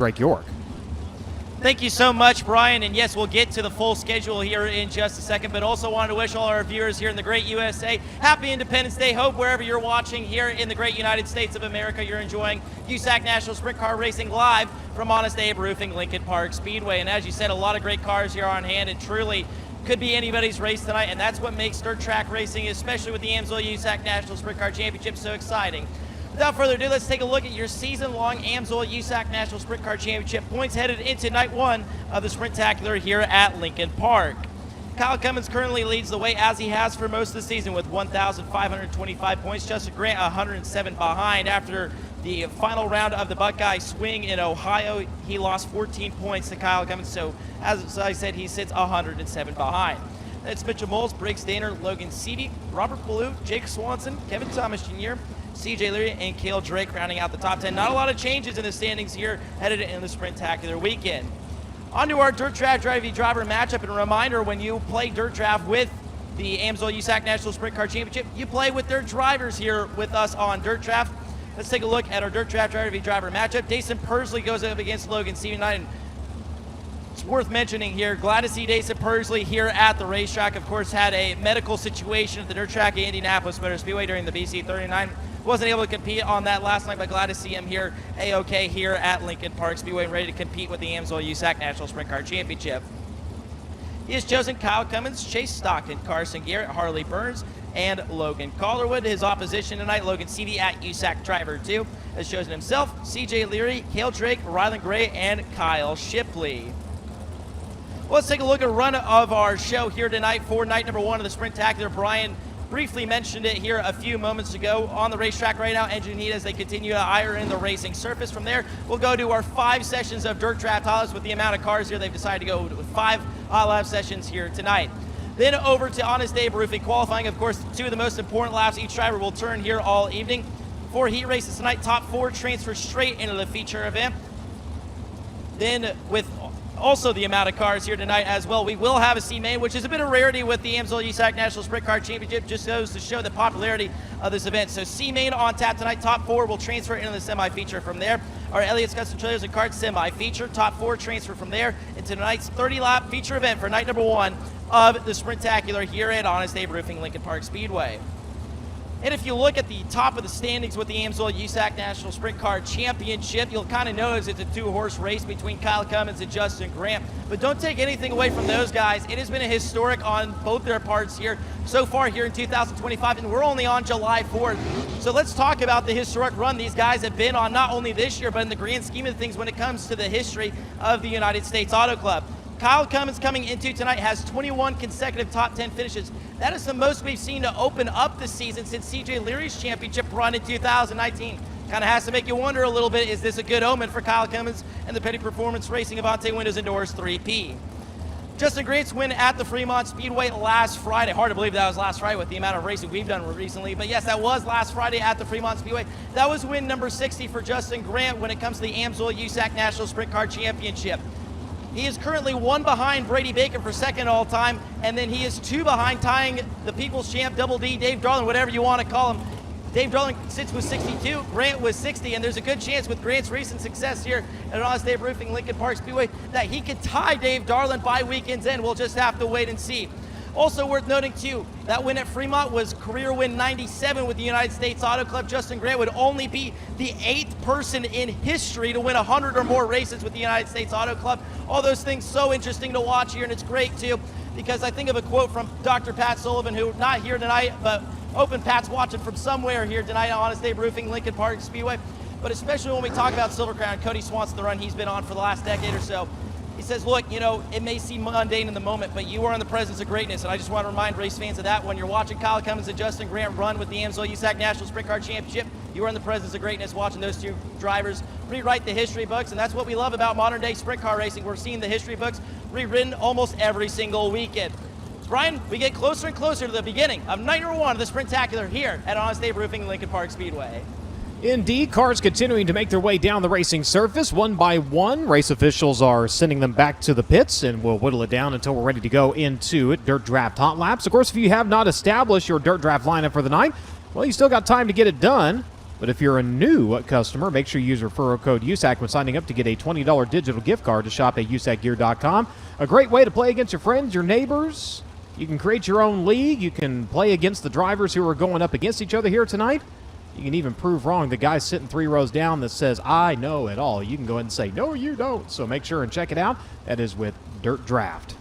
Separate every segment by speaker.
Speaker 1: Drake York.
Speaker 2: Thank you so much, Brian. And yes, we'll get to the full schedule here in just a second, but also wanted to wish all our viewers here in the great USA happy Independence Day. Hope wherever you're watching here in the great United States of America, you're enjoying USAC National Sprint Car Racing live from Honest Abe Roofing, Lincoln Park Speedway. And as you said, a lot of great cars here on hand. It truly could be anybody's race tonight, and that's what makes dirt track racing, especially with the AMSOIL USAC National Sprint Car Championship, so exciting. Without further ado, let's take a look at your season-long AMSOIL USAC National Sprint Car Championship points headed into night one of the Sprintacular here at Lincoln Park. Kyle Cummins currently leads the way as he has for most of the season with 1,525 points. Justin Grant 107 behind. After the final round of the Buckeye Swing in Ohio, he lost 14 points to Kyle Cummins, so as I said, he sits 107 behind. That's Mitchell Moles, Briggs Danner, Logan Seedy, Robert Ballou, Jake Swanson, Kevin Thomas Jr., CJ Leary, and Cale Drake rounding out the top 10. Not a lot of changes in the standings here headed in the Sprintacular weekend. On to our Dirt Draft driver matchup, and a reminder, when you play Dirt Draft with the AMSOIL USAC National Sprint Car Championship, you play with their drivers here with us on Dirt Draft. Let's take a look at our Dirt Draft driver matchup. Dason Persley goes up against Logan Seedy tonight. It's worth mentioning here, glad to see Dason Persley here at the racetrack. Of course, had a medical situation at the dirt track at Indianapolis Motor Speedway during the BC 39. Wasn't able to compete on that last night, but glad to see him here A-OK here at Lincoln Park Speedway, ready to compete with the AMSOIL USAC National Sprint Car Championship. He has chosen Kyle Cummins, Chase Stockton, Carson Garrett, Harley Burns, and Logan Calderwood. His opposition tonight, Logan Seedy at USAC Driver 2, has chosen himself, CJ Leary, Cale Drake, Rylan Gray, and Kyle Shipley. Let's take a look at a run of our show here tonight for night number one of the Sprintacular. Brian briefly mentioned it here a few moments ago. On the racetrack right now, engine heat as they continue to iron in the racing surface. From there, we'll go to our 5 sessions of dirt draft hot laps. With the amount of cars here, they've decided to go with 5 hot lap sessions here tonight. Then over to Honest Abe Roofing qualifying. Of course, 2 of the most important laps each driver will turn here all evening. 4 heat races tonight. Top 4 transfer straight into the feature event. Then with also the amount of cars here tonight as well, we will have a C-Main, which is a bit of rarity with the AMSOIL USAC National Sprint Car Championship. Just goes to show the popularity of this event. So C-Main on tap tonight. Top 4 will transfer into the semi-feature from there. Our Elliott's Custom Trailers and Karts semi-feature. Top 4 transfer from there into tonight's 30-lap feature event for night number 1 of the Sprintacular here at Honest Abe Roofing, Lincoln Park Speedway. And if you look at the top of the standings with the AMSOIL USAC National Sprint Car Championship, you'll kind of notice it's a 2-horse race between Kyle Cummins and Justin Grant. But don't take anything away from those guys. It has been a historic on both their parts here so far here in 2025, and we're only on July 4th. So let's talk about the historic run these guys have been on, not only this year, but in the grand scheme of things when it comes to the history of the United States Auto Club. Kyle Cummins coming into tonight has 21 consecutive top 10 finishes. That is the most we've seen to open up the season since CJ Leary's championship run in 2019. Kind of has to make you wonder a little bit, is this a good omen for Kyle Cummins and the Petty Performance Racing Avante Windows Indoors 3P? Justin Grant's win at the Fremont Speedway last Friday. Hard to believe that was last Friday with the amount of racing we've done recently. But yes, that was last Friday at the Fremont Speedway. That was win number 60 for Justin Grant when it comes to the AMSOIL USAC National Sprint Car Championship. He is currently 1 behind Brady Bacon for second all time, and then he is 2 behind, tying the People's Champ, Double D, Dave Darling, whatever you want to call him. Dave Darling sits with 62, Grant with 60, and there's a good chance with Grant's recent success here at Honest Abe Roofing, Lincoln Park Speedway, that he could tie Dave Darling by weekend's end. We'll just have to wait and see. Also worth noting, too, that win at Fremont was career win 97 with the United States Auto Club. Justin Grant would only be the 8th person in history to win 100 or more races with the United States Auto Club. All those things so interesting to watch here, and it's great, too, because I think of a quote from Dr. Pat Sullivan, who not here tonight, but Open Pat's watching from somewhere here tonight on Honest Abe Roofing, Lincoln Park Speedway. But especially when we talk about Silver Crown, Cody Swanson, the run he's been on for the last decade or so. He says, look, you know, it may seem mundane in the moment, but you are in the presence of greatness. And I just want to remind race fans of that. When you're watching Kyle Cummins and Justin Grant run with the AMSOIL USAC National Sprint Car Championship, you are in the presence of greatness watching those 2 drivers rewrite the history books. And that's what we love about modern day sprint car racing. We're seeing the history books rewritten almost every single weekend. Brian, we get closer and closer to the beginning of night number 1 of the Sprintacular here at Honest Abe Roofing, Lincoln Park Speedway.
Speaker 1: Indeed, cars continuing to make their way down the racing surface one by one. Race officials are sending them back to the pits, and we'll whittle it down until we're ready to go into it. Dirt Draft Hot Laps. Of course, if you have not established your Dirt Draft lineup for the night, well, you still got time to get it done. But if you're a new customer, make sure you use referral code USAC when signing up to get a $20 digital gift card to shop at usacgear.com. A great way to play against your friends, your neighbors. You can create your own league. You can play against the drivers who are going up against each other here tonight. You can even prove wrong the guy sitting 3 rows down that says, I know it all. You can go ahead and say, no, you don't. So make sure and check it out. That is with Dirt Draft.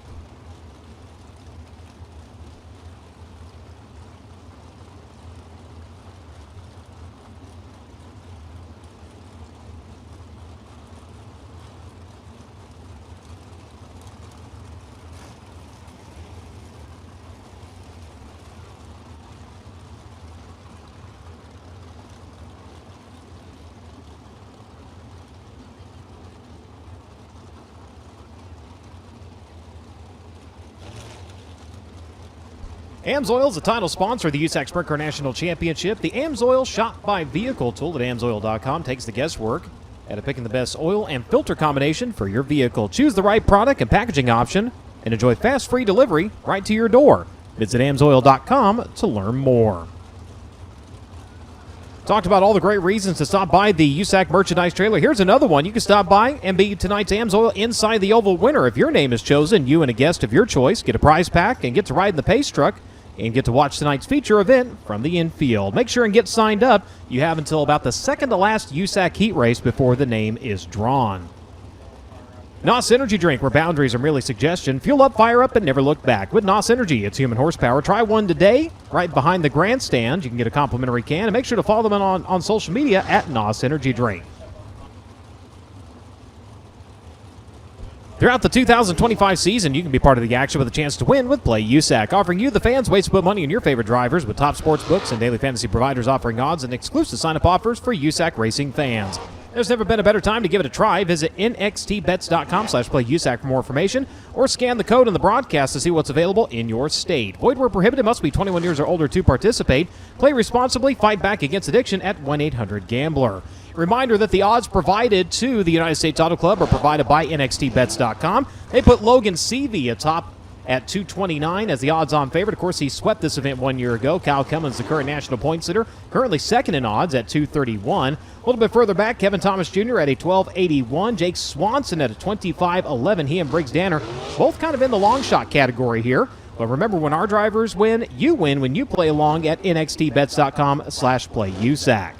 Speaker 1: AMSOIL is the title sponsor of the USAC Sprint Car National Championship. The AMSOIL Shop by Vehicle tool at AMSOIL.com takes the guesswork out of picking the best oil and filter combination for your vehicle. Choose the right product and packaging option and enjoy fast, free delivery right to your door. Visit AMSOIL.com to learn more. Talked about all the great reasons to stop by the USAC merchandise trailer. Here's another one. You can stop by and be tonight's AMSOIL Inside the Oval winner. If your name is chosen, you and a guest of your choice get a prize pack and get to ride in the pace truck and get to watch tonight's feature event from the infield. Make sure and get signed up. You have until about the second to last USAC heat race before the name is drawn. NOS Energy Drink, where boundaries are merely suggestion. Fuel up, fire up, and never look back. With NOS Energy, it's human horsepower. Try one today, right behind the grandstand. You can get a complimentary can, and make sure to follow them on social media at NOS Energy Drink. Throughout the 2025 season, you can be part of the action with a chance to win with Play USAC, offering you, the fans, ways to put money in your favorite drivers with top sports books and daily fantasy providers offering odds and exclusive sign-up offers for USAC racing fans. There's never been a better time to give it a try. Visit nxtbets.com/playusac for more information or scan the code in the broadcast to see what's available in your state. Void where prohibited, must be 21 years or older to participate. Play responsibly, fight back against addiction at 1-800-GAMBLER. Reminder that the odds provided to the United States Auto Club are provided by nxtbets.com. They put Logan Seavey atop at 229 as the odds-on favorite. Of course, he swept this event 1 year ago. Kyle Cummins, the current national point sitter, currently second in odds at 231. A little bit further back, Kevin Thomas Jr. at a 1281. Jake Swanson at a 2511. He and Briggs Danner both kind of in the long shot category here. But remember, when our drivers win, you win when you play along at nxtbets.com/playusac.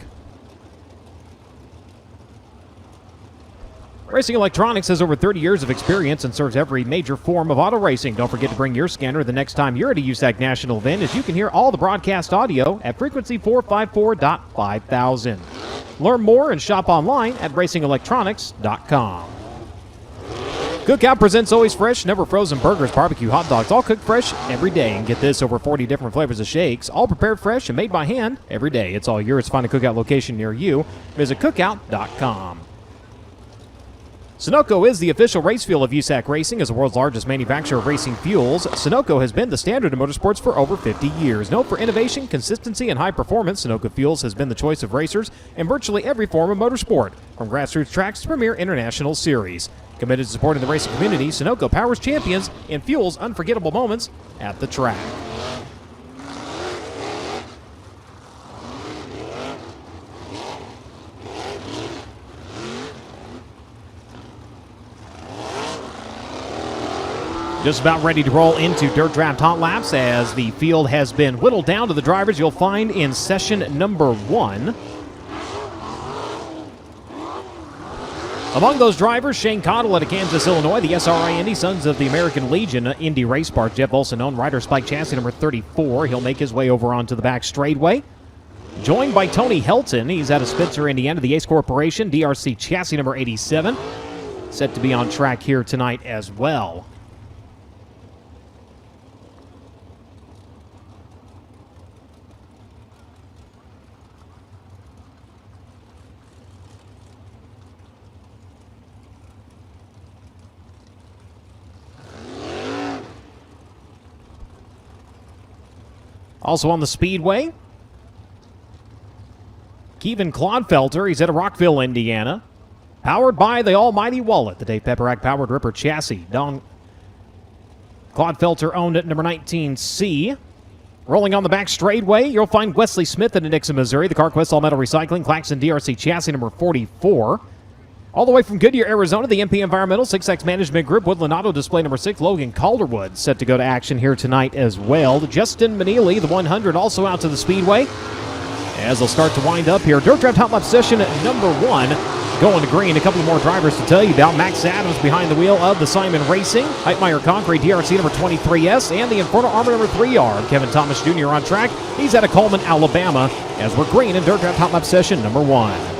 Speaker 1: Racing Electronics has over 30 years of experience and serves every major form of auto racing. Don't forget to bring your scanner the next time you're at a USAC national event, as you can hear all the broadcast audio at frequency 454.5000. Learn more and shop online at racingelectronics.com. Cookout presents always fresh, never frozen burgers, barbecue, hot dogs, all cooked fresh every day. And get this, over 40 different flavors of shakes, all prepared fresh and made by hand every day. It's all yours. Find a Cookout location near you. Visit cookout.com. Sunoco is the official race fuel of USAC Racing. As the world's largest manufacturer of racing fuels, Sunoco has been the standard in motorsports for over 50 years. Known for innovation, consistency, and high performance, Sunoco Fuels has been the choice of racers in virtually every form of motorsport, from grassroots tracks to premier international series. Committed to supporting the racing community, Sunoco powers champions and fuels unforgettable moments at the track. Just about ready to roll into Dirt Draft Hot Laps as the field has been whittled down to the drivers you'll find in session number 1. Among those drivers, Shane Cottle out of Kansas, Illinois, the SRI Indy Sons of the American Legion Indy Race Park. Jeff Olson on Rider Spike chassis number 34. He'll make his way over onto the back straightaway. Joined by Tony Helton. He's out of Spencer, Indiana, the Ace Corporation, DRC chassis number 87. Set to be on track here tonight as well. Also on the Speedway, Kevin Clodfelter. He's out of Rockville, Indiana. Powered by the almighty Wallet, the Dave Pepperak-powered Ripper chassis. Don Clodfelter owned at number 19C. Rolling on the back straightaway, you'll find Wesley Smith in Dixon, Missouri. The CarQuest All Metal Recycling, Claxon DRC chassis number 44. All the way from Goodyear, Arizona, the MP Environmental 6X Management Group, Woodland Auto Display number 6, Logan Calderwood set to go to action here tonight as well. Justin Manili, the 100, also out to the Speedway as they'll start to wind up here. Dirt Draft Hot Lap session number 1. Going to green, a couple more drivers to tell you about. Max Adams behind the wheel of the Simon Racing. Heitmeyer Concrete DRC number 23S and the Inferno Armor number 3R. Kevin Thomas Jr. on track. He's out of Coleman, Alabama, as we're green in Dirt Draft Hot Lap session number 1.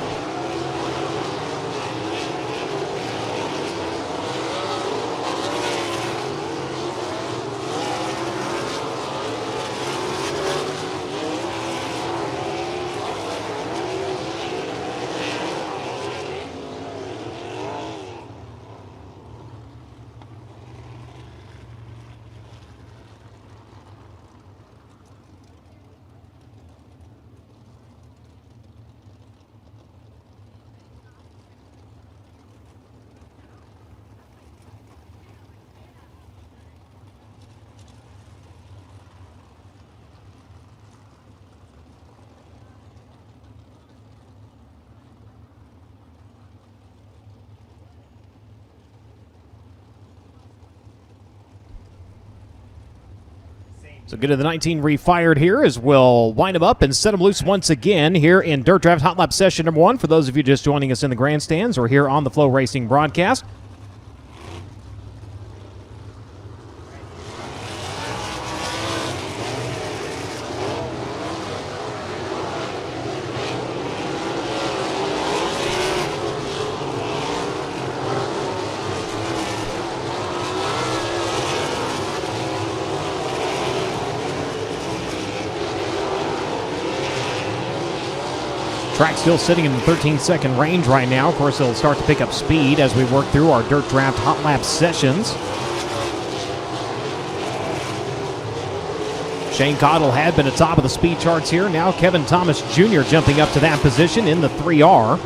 Speaker 1: So good to the 19 refired here as we'll wind them up and set them loose once again here in Dirt Draft Hot Lap session number 1. For those of you just joining us in the grandstands or here on the FloRacing broadcast. Track still sitting in the 13-second range right now. Of course, it'll start to pick up speed as we work through our Dirt Draft Hot Lap sessions. Shane Cottle had been atop of the speed charts here. Now Kevin Thomas Jr. jumping up to that position in the 3R.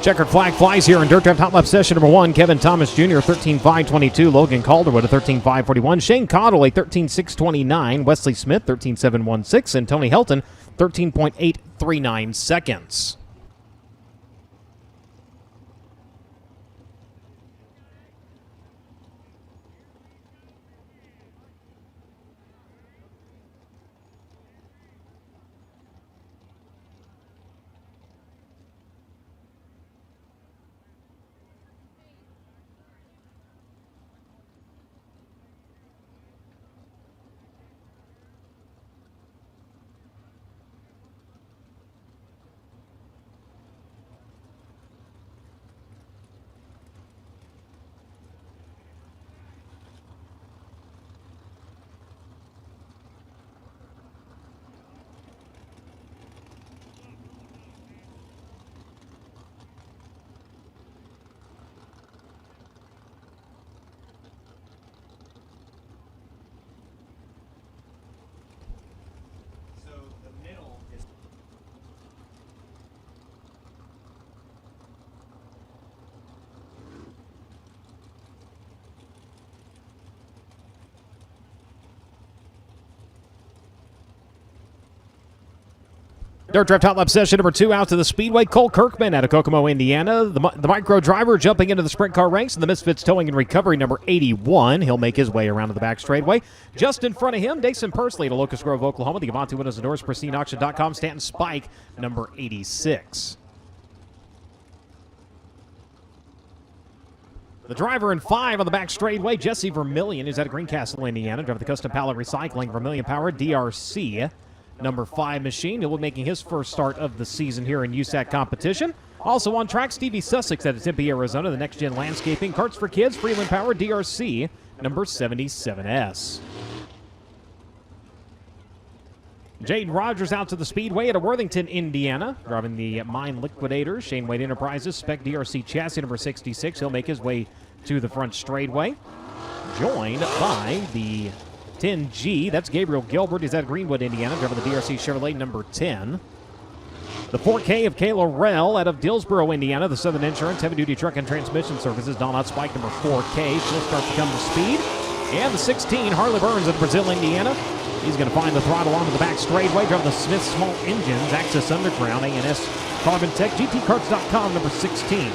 Speaker 1: Checkered flag flies here in Dirt Draft Hot Lap session number 1. Kevin Thomas Jr. 13.522. Logan Calderwood a 13.541. Shane Cottle a 13.629. Wesley Smith 13.716. And Tony Helton 13.839 seconds. Dirt Draft Hot Lap session number 2 out to the Speedway. Cole Kirkman out of Kokomo, Indiana. The micro driver jumping into the sprint car ranks. And the Misfits Towing and Recovery number 81. He'll make his way around to the back straightaway. Just in front of him, Dason Pursley to Locust Grove, Oklahoma. The Avanti Windows and Doors, PristineAuction.com. Stanton Spike number 86. The driver in 5 on the back straightaway, Jesse Vermillion, is out of Greencastle, Indiana. Driving the Custom Pallet Recycling Vermillion Power DRC number 5 machine. He'll be making his first start of the season here in USAC competition. Also on track, Stevie Sussex out of Tempe, Arizona. The Next Gen Landscaping, Carts for Kids, Freeland Power DRC number 77S. Jaden Rogers out to the Speedway at Worthington, Indiana. Driving the Mine Liquidators, Shane Wade Enterprises, Spec DRC chassis number 66. He'll make his way to the front straightaway. Joined by the 10G, that's Gabriel Gilbert. He's out of Greenwood, Indiana, driving the DRC Chevrolet number 10. The 4K of Kayla Rell out of Dillsboro, Indiana. The Southern Insurance Heavy-Duty Truck and Transmission Services. Don Out Spike number 4K. She'll start to come to speed. And the 16, Harley Burns of Brazil, Indiana. He's going to find the throttle onto the back straightaway. Driving the Smith Small Engines, Access Underground, A&S Carbon Tech, GTCarts.com, number 16.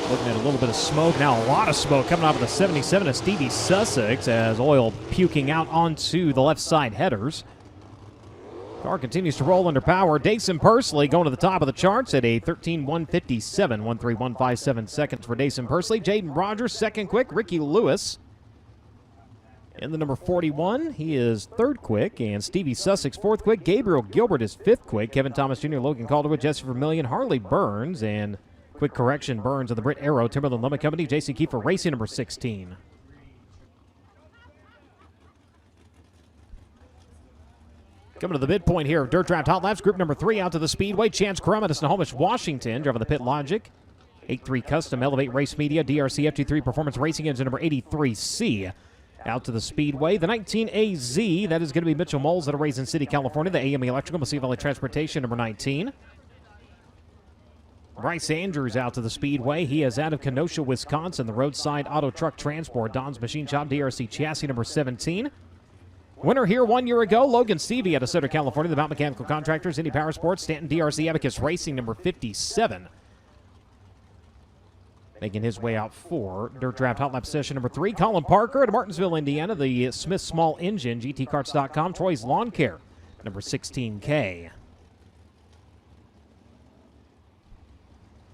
Speaker 1: Looking at a little bit of smoke. Now a lot of smoke coming off of the 77 of Stevie Sussex as oil puking out onto the left side headers. Car continues to roll under power. Dayson Pursley going to the top of the charts at a 13.157. 13157 seconds for Dayson Pursley. Jaden Rogers second quick. Ricky Lewis in the number 41. He is third quick. And Stevie Sussex fourth quick. Gabriel Gilbert is fifth quick. Kevin Thomas Jr., Logan Calderwood, Jesse Vermillion, Harley Burns, and quick correction, Burns of the Brit Aero, Timberland Lemon Company, J.C. Kiefer Racing, number 16. Coming to the midpoint here of Dirt Draft Hot Laps, group number 3 out to the Speedway. Chance Crum of Snohomish, Washington, driving the Pit Logic. 8.3 Custom, Elevate Race Media, DRC FT3 Performance Racing Engine, number 83C. Out to the Speedway. The 19AZ, that is going to be Mitchell Moles out of Raisin City, California. The AME Electrical, Mississippi Valley Transportation, number 19. Bryce Andrews out to the Speedway. He is out of Kenosha, Wisconsin. The Roadside Auto Truck Transport, Don's Machine Shop, DRC Chassis, number 17. Winner here 1 year ago, Logan Stevie out of Sutter, California. The Mount Mechanical Contractors, Indy Power Sports, Stanton DRC Abacus Racing, number 57. Making his way out for Dirt Draft Hot Lap Session number 3. Colin Parker out of Martinsville, Indiana. The Smith Small Engine, GTCarts.com. Troy's Lawn Care, number 16K.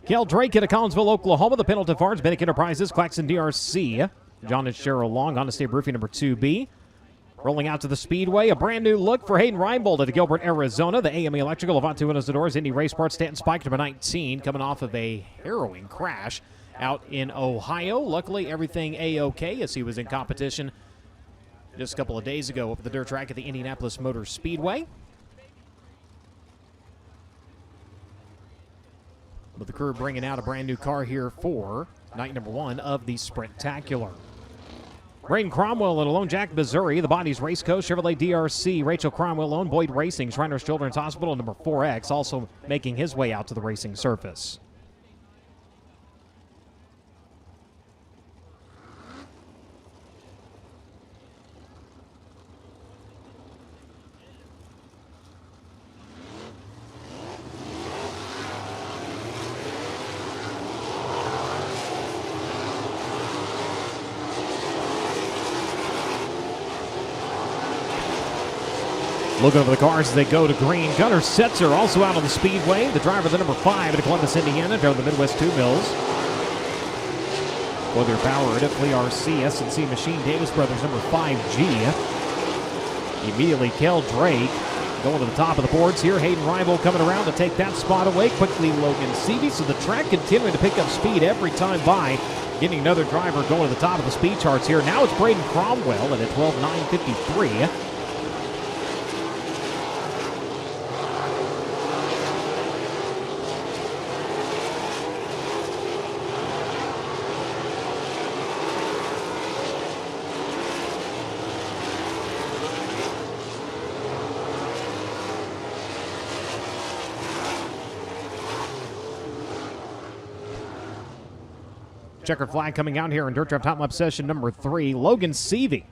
Speaker 1: Kel Drake out of Collinsville, Oklahoma. The Pendleton Farms, Bennett Enterprises, Claxon DRC. John and Cheryl Long, Honest State Roofing, number 2B. Rolling out to the Speedway, a brand new look for Hayden Reinbold at Gilbert, Arizona. The AME Electrical, Levante Windows and Doors, Indy Race Parts, Stanton Spike, number 19, coming off of a harrowing crash out in Ohio. Luckily, everything A-OK as he was in competition just a couple of days ago over the dirt track at the Indianapolis Motor Speedway. With the crew bringing out a brand new car here for night number 1 of the Sprintacular. Braden Cromwell at Lone Jack, Missouri. The Bodies Race Coast, Chevrolet DRC. Rachel Cromwell, Lone Boyd Racing. Shriners Children's Hospital, number 4X, also making his way out to the racing surface. Look over the cars as they go to green. Gunnar Setzer also out on the Speedway. The driver, the number 5 at Columbus, Indiana, driving the Midwest 2 Mills. Weather Power at Italy RC, S&C Machine, Davis Brothers, number 5G. Immediately, Kel Drake going to the top of the boards here. Hayden Reinbold coming around to take that spot away. Quickly, Logan Seavey. So the track continuing to pick up speed every time by. Getting another driver going to the top of the speed charts here. Now it's Braden Cromwell at a 12.953. Checkered flag coming out here in Dirt Draft Hot Lap Session number 3. Logan Seavey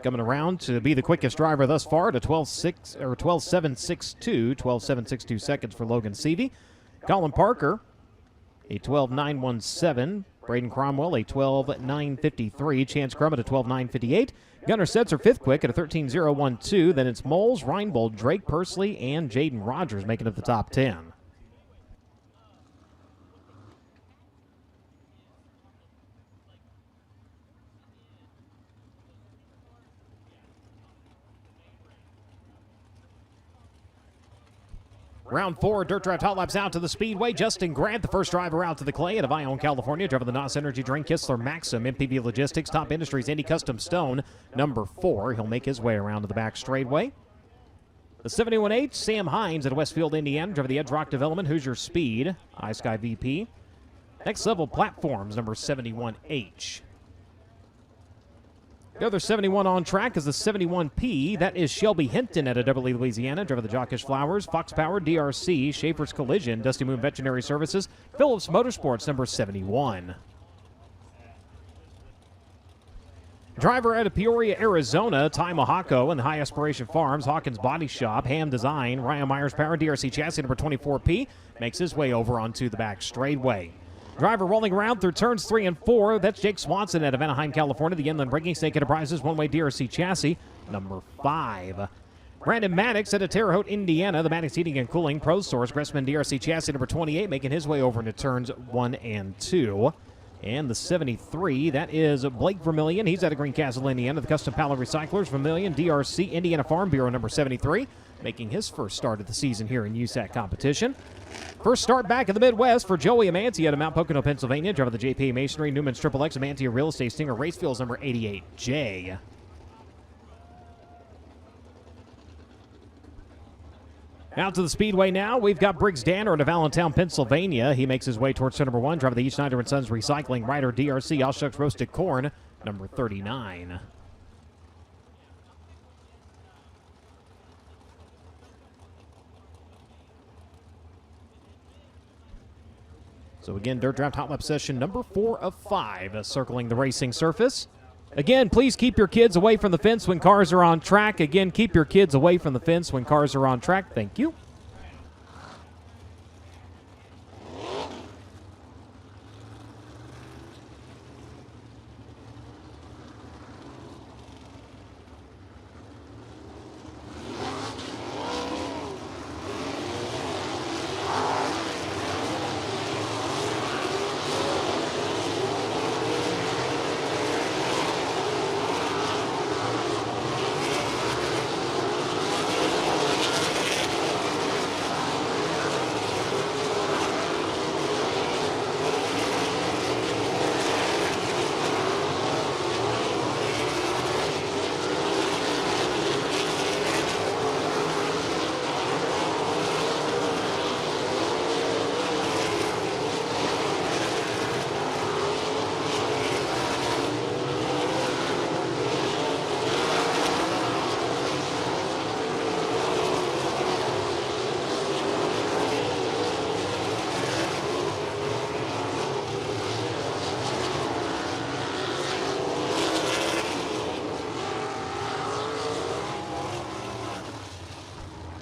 Speaker 1: coming around to be the quickest driver thus far to 12.762. 12.762 seconds for Logan Seavey. Colin Parker, a 12.917. Braden Cromwell, a 12.953. Chance Crum at a 12.958. Gunnar Setzer, 5th quick at a 13.012. Then it's Moles, Reinbold, Drake Pursley, and Jaden Rogers making up the top 10. Round 4, Dirt Draft Hot Laps out to the Speedway. Justin Grant, the first driver out to the clay out of Ione, California, driving the NOS Energy Drink. Kistler Maxim, MPV Logistics, Top Industries, Indy Custom Stone, number 4. He'll make his way around to the back straightaway. The 71H, Sam Hines at Westfield, Indiana, driving the Edge Rock Development, Hoosier Speed, iSky VP. Next Level Platforms, number 71H. The other 71 on track is the 71P. That is Shelby Hinton out of Beverly, Louisiana, driver the Jockish Flowers, Fox Power, DRC, Schaefer's Collision, Dusty Moon Veterinary Services, Phillips Motorsports, number 71. Driver out of Peoria, Arizona, Ty Mohako and High Aspiration Farms, Hawkins Body Shop, Ham Design, Ryan Myers Power, DRC Chassis, number 24P, makes his way over onto the back straightaway. Driver rolling around through turns 3 and 4. That's Jake Swanson out of Anaheim, California. The Inland Breaking Snake Enterprises, one-way DRC chassis, number 5. Brandon Maddox out of Terre Haute, Indiana. The Maddox Heating and Cooling Pro Source, Gressman DRC chassis, number 28, making his way over into turns 1 and 2. And the 73, that is Blake Vermillion. He's out of Greencastle, Indiana. The Custom Pallet Recyclers, Vermillion, DRC, Indiana Farm Bureau, number 73, making his first start of the season here in USAC competition. First start back in the Midwest for Joey Amanti out of Mount Pocono, Pennsylvania, driving the JPA Masonry, Newman's Triple X, Amanti Real Estate, Stinger Racefields, number 88J. Out to the Speedway now, we've got Briggs Danner out of Allentown, Pennsylvania. He makes his way towards turn number 1, driving the E. Schneider & Sons Recycling, Ryder DRC, Allshucks Roasted Corn, number 39. So again, Dirt Draft Hot Lap session number 4 of 5, circling the racing surface. Again, please keep your kids away from the fence when cars are on track. Again, keep your kids away from the fence when cars are on track. Thank you.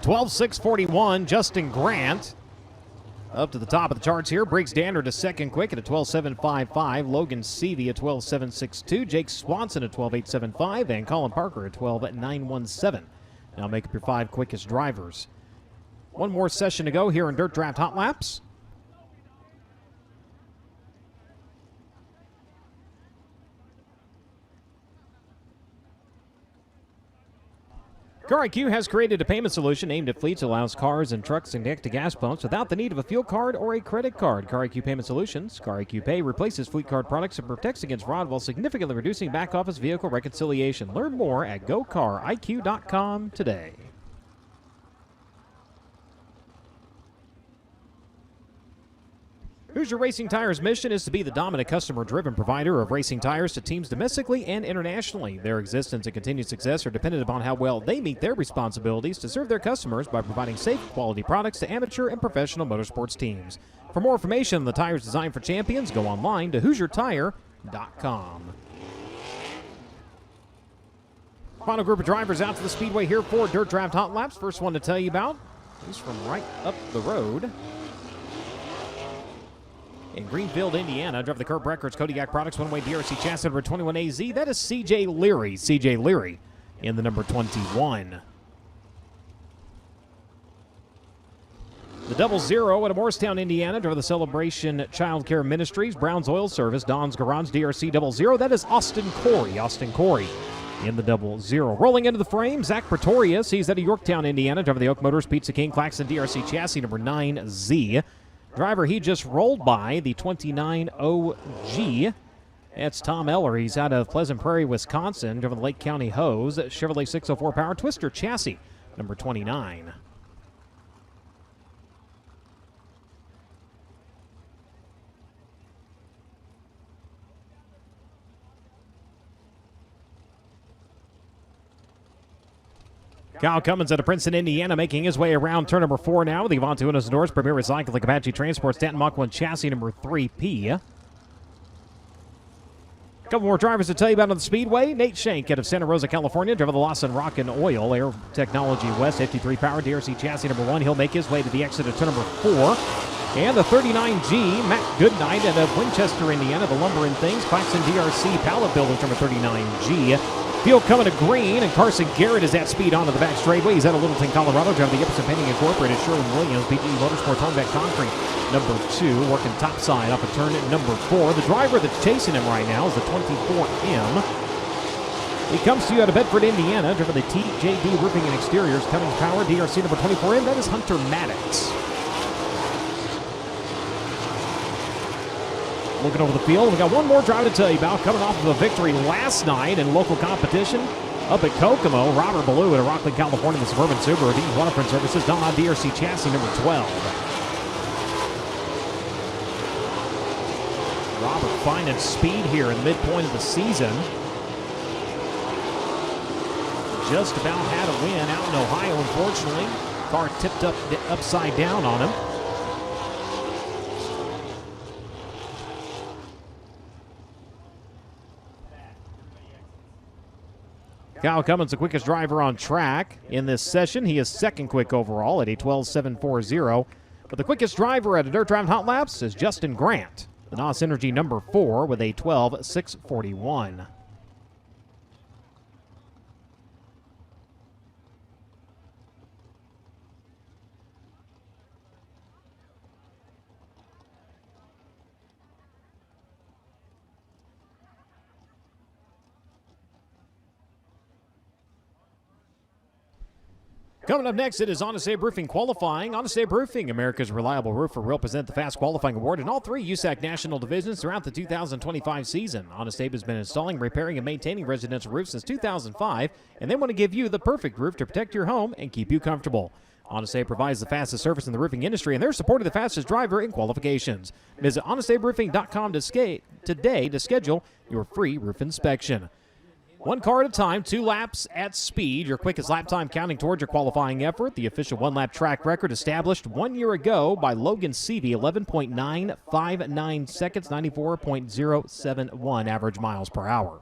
Speaker 1: (12.641), Justin Grant up to the top of the charts here. Briggs Danner to second quick at a 12.755. Logan Seavey at 12.762. Jake Swanson at 12.875. And Colin Parker at 12.917. Now make up your 5 quickest drivers. One more session to go here in Dirt Draft Hot Laps. CarIQ has created a payment solution aimed at fleets that allows cars and trucks to connect to gas pumps without the need of a fuel card or a credit card. CarIQ Payment Solutions, CarIQ Pay, replaces fleet card products and protects against fraud while significantly reducing back-office vehicle reconciliation. Learn more at gocariq.com today. Hoosier Racing Tires' mission is to be the dominant customer-driven provider of racing tires to teams domestically and internationally. Their existence and continued success are dependent upon how well they meet their responsibilities to serve their customers by providing safe, quality products to amateur and professional motorsports teams. For more information on the tires designed for champions, go online to HoosierTire.com. Final group of drivers out to the Speedway here for Dirt Draft Hot Laps. First one to tell you about is from right up the road in Greenfield, Indiana. Drive the Kurt Brecker's Kodiak Products one-way DRC chassis number 21AZ. That is CJ Leary. CJ Leary in the number 21. The 00 out of Morristown, Indiana. Drive the Celebration Child Care Ministries, Brown's Oil Service, Don's Garage DRC 00. That is Austin Corey. Austin Corey in the 00. Rolling into the frame, Zach Pretorius. He's out of Yorktown, Indiana. Driver of the Oak Motors Pizza King Claxon DRC chassis number 9Z. Driver he just rolled by, the 29 OG. That's Tom Eller. He's out of Pleasant Prairie, Wisconsin. Driven the Lake County Hose. Chevrolet 604 Power Twister chassis number 29. Kyle Cummins out of Princeton, Indiana, making his way around turn number 4 now with the Avant Windows and Doors Premier Recycling Apache Transport Stanton Mach 1 chassis number 3P. A couple more drivers to tell you about on the Speedway. Nate Shank out of Santa Rosa, California, driver the Lawson Rock and Oil Air Technology West 53 Power DRC chassis number 1. He'll make his way to the exit of turn number 4. And the 39G, Matt Goodnight out of Winchester, Indiana, the Lumber and Things, Claxon DRC Pallet Builders number 39G. Field coming to green, and Carson Garrett is at speed onto the back straightaway. He's out of Littleton, Colorado, driving the Epson Painting Incorporated, Sherwin-Williams, BGE Motorsports Homeback Concrete, number 2, working topside off of turn number 4. The driver that's chasing him right now is the 24M. He comes to you out of Bedford, Indiana, driven the TJD Roofing and Exteriors, Cummins Power, DRC number 24M. That is Hunter Maddox. Looking over the field, we got one more driver to tell you about, coming off of a victory last night in local competition up at Kokomo. Robert Ballou out of Rockley, California, the Suburban Subaru Dean's Waterfront Services, Donna DRC chassis number 12. Robert finding speed here in the midpoint of the season. Just about had a win out in Ohio, unfortunately. Car tipped up upside down on him. Kyle Cummins, the quickest driver on track in this session. He is second quick overall at a 12.740. But the quickest driver at a Dirt Drive Hot Laps is Justin Grant, the NOS Energy number 4 with a 12.641. Coming up next, it is Honest Abe Roofing qualifying. Honest Abe Roofing, America's reliable roofer, will present the Fast Qualifying Award in all 3 USAC national divisions throughout the 2025 season. Honest Abe has been installing, repairing, and maintaining residential roofs since 2005, and they want to give you the perfect roof to protect your home and keep you comfortable. Honest Abe provides the fastest service in the roofing industry, and they're supporting the fastest driver in qualifications. Visit honestaberoofing.com today to schedule your free roof inspection. 1 car at a time, 2 laps at speed. Your quickest lap time counting towards your qualifying effort. The official 1-lap track record established 1 year ago by Logan Seavey, 11.959 seconds, 94.071 average miles per hour.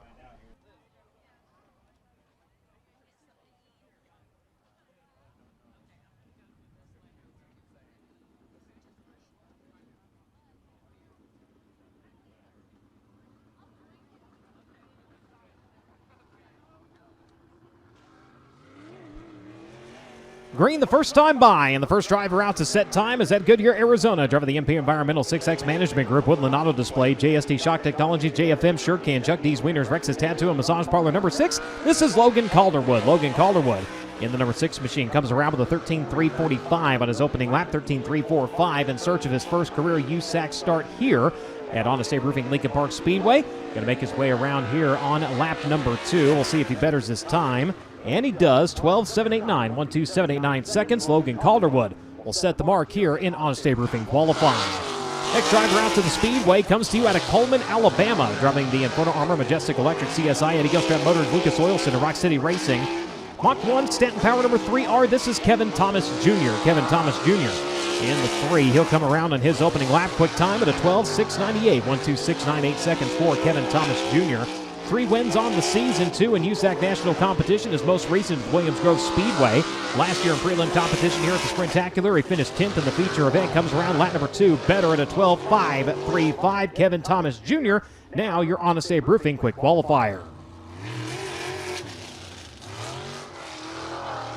Speaker 1: Green the first time by, and the first driver out to set time is at Goodyear, Arizona. Driver the MP Environmental 6X Management Group, Woodland Auto Display, JST Shock Technologies, JFM Surecan, Chuck D's Wieners, Rex's Tattoo and Massage Parlor number 6. This is Logan Calderwood. Logan Calderwood in the number 6 machine comes around with a 13.345 on his opening lap, 13.345 in search of his first career USAC start here at Honest Abe Roofing Lincoln Park Speedway. Going to make his way around here on lap number 2. We'll see if he betters his time. And he does, 12.789, 12.789 seconds. Logan Calderwood will set the mark here in Honest Abe Roofing qualifying. Next driver out to the Speedway comes to you out of Coleman, Alabama, driving the Inferno Armor Majestic Electric CSI, Eddie Gilstrap Motors, Lucas Oilson, and Rock City Racing. Mach 1, Stanton Power number 3R. This is Kevin Thomas Jr. Kevin Thomas Jr. in the 3. He'll come around on his opening lap. Quick time at a 12.698, 12.698 seconds for Kevin Thomas Jr. 3 wins on the season, 2 in USAC national competition. His most recent Williams Grove Speedway. Last year in prelim competition here at the Sprintacular, he finished 10th in the feature event. Comes around lap number 2, better at a 12.535. Kevin Thomas Jr. Now your Honest Abe Roofing quick qualifier.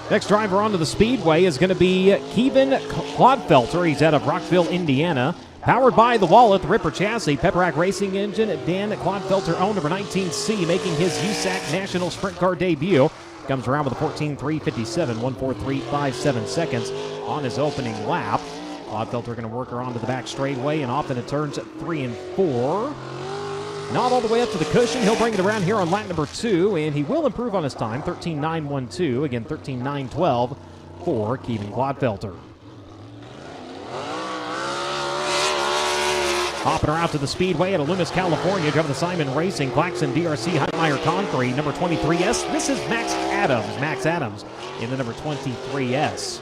Speaker 1: Next driver onto the Speedway is going to be Kevin Clodfelter. He's out of Rockville, Indiana. Powered by the Wallet, the Ripper chassis, Pepperak Racing Engine, Dan Clodfelter owned number 19C, making his USAC National Sprint Car debut. Comes around with a 14.357, 1:43.57 seconds on his opening lap. Clodfelter going to work her onto the back straightaway and off into turns 3 and 4. Not all the way up to the cushion. He'll bring it around here on lap number 2, and he will improve on his time, 13.912. Again, 13.912 for Kevin Clodfelter. Hopping her out to the Speedway at Loomis, California, driving the Simon Racing, Claxon DRC, Heitmeyer Concrete, number 23S. This is Max Adams in the number 23S.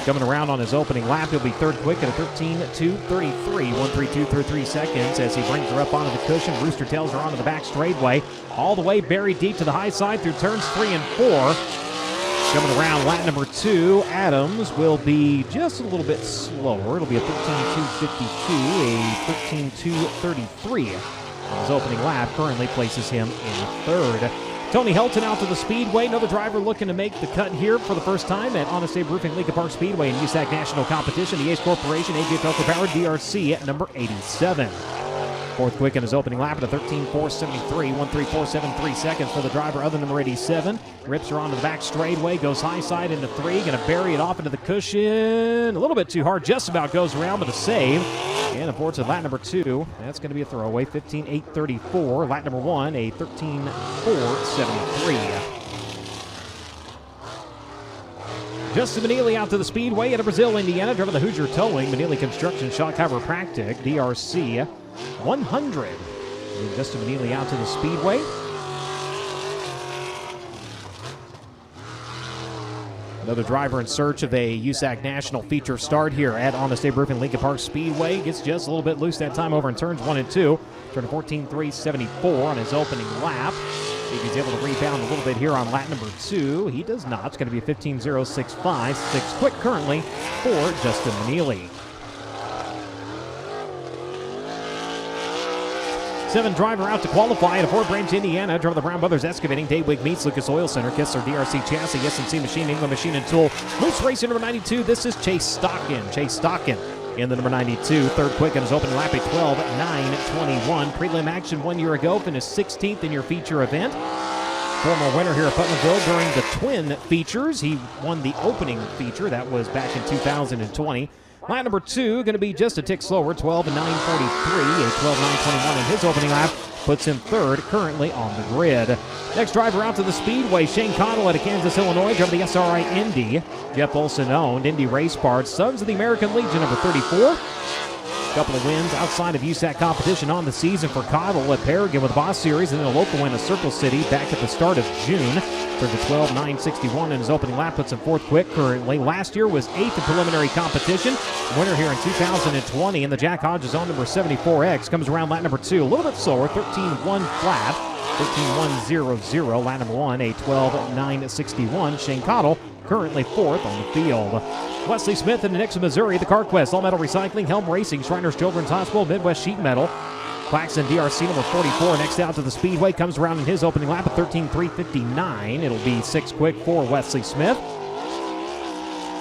Speaker 1: Coming around on his opening lap, he'll be third quick at a 13.233, 1:32.33 seconds as he brings her up onto the cushion. Rooster tails her onto the back straightaway, all the way buried deep to the high side through turns 3 and 4. Coming around lap number 2, Adams will be just a little bit slower. It'll be a 13.252, a 13.233 on his opening lap. Currently places him in third. Tony Helton out to the Speedway. Another driver looking to make the cut here for the first time at Honest Abe Roofing Lincoln Park Speedway in USAC National Competition. The Ace Corporation, AJ Felker Power, DRC at number 87. Fourth quick in his opening lap at a 13.473, 1:34.73 seconds for the driver other number 87. Rips her onto the back straightaway, goes high side into 3, going to bury it off into the cushion. A little bit too hard, just about goes around, but a save. And aboard to lap number 2, that's going to be a throwaway, 15.834. Lap number 1, a 13.473. Justin Manili out to the Speedway at Brazil, Indiana, driving the Hoosier Towing, Manili Construction, Shaw Chiropractic, DRC 100. And Justin Manili out to the Speedway. Another driver in search of a USAC National feature start here at Honest Abe Roofing Lincoln Park Speedway. Gets just a little bit loose that time over in turns 1 and 2. Turning 14.374 on his opening lap. See if he's able to rebound a little bit here on lap number 2. He does not. It's going to be a 15.065. 6 quick currently for Justin Manili. 7 driver out to qualify at Fort Branch, Indiana. Driver the Brown Brothers Excavating, Daywig Meats, Lucas Oil Center, Kistler DRC Chassis, SNC Machine, England Machine and Tool. Moose Racing number 92. This is Chase Stockin. In the number 92. Third quick in his opening lap at 12.921. Prelim action 1 year ago. Finished 16th in your feature event. Former winner here at Putnamville during the twin features. He won the opening feature. That was back in 2020. Lap number 2 going to be just a tick slower, 12.943, a 12.921 in his opening lap. Puts him third currently on the grid. Next driver out to the Speedway, Shane Cottle out of Kansas, Illinois, driver the SRI Indy. Jeff Olson owned Indy Race Parts, Sons of the American Legion, number 34. Couple of wins outside of USAC competition on the season for Cottle at Paragon with Boss Series, and then a local win at Circle City back at the start of June. For the 12.961 in his opening lap, puts him fourth quick currently. Last year was 8th in preliminary competition. Winner here in 2020, and the Jack Hodges on number 74X comes around lap number 2. A little bit slower, 13.1 flat, 13.100. Lap number 1, a 12.961. Shane Cottle currently fourth on the field. Wesley Smith in Nixon, Missouri, the CarQuest, All Metal Recycling, Helm Racing, Shriners Children's Hospital, Midwest Sheet Metal. Claxon DRC number 44 next out to the Speedway, comes around in his opening lap at 13.359. It'll be 6 quick for Wesley Smith.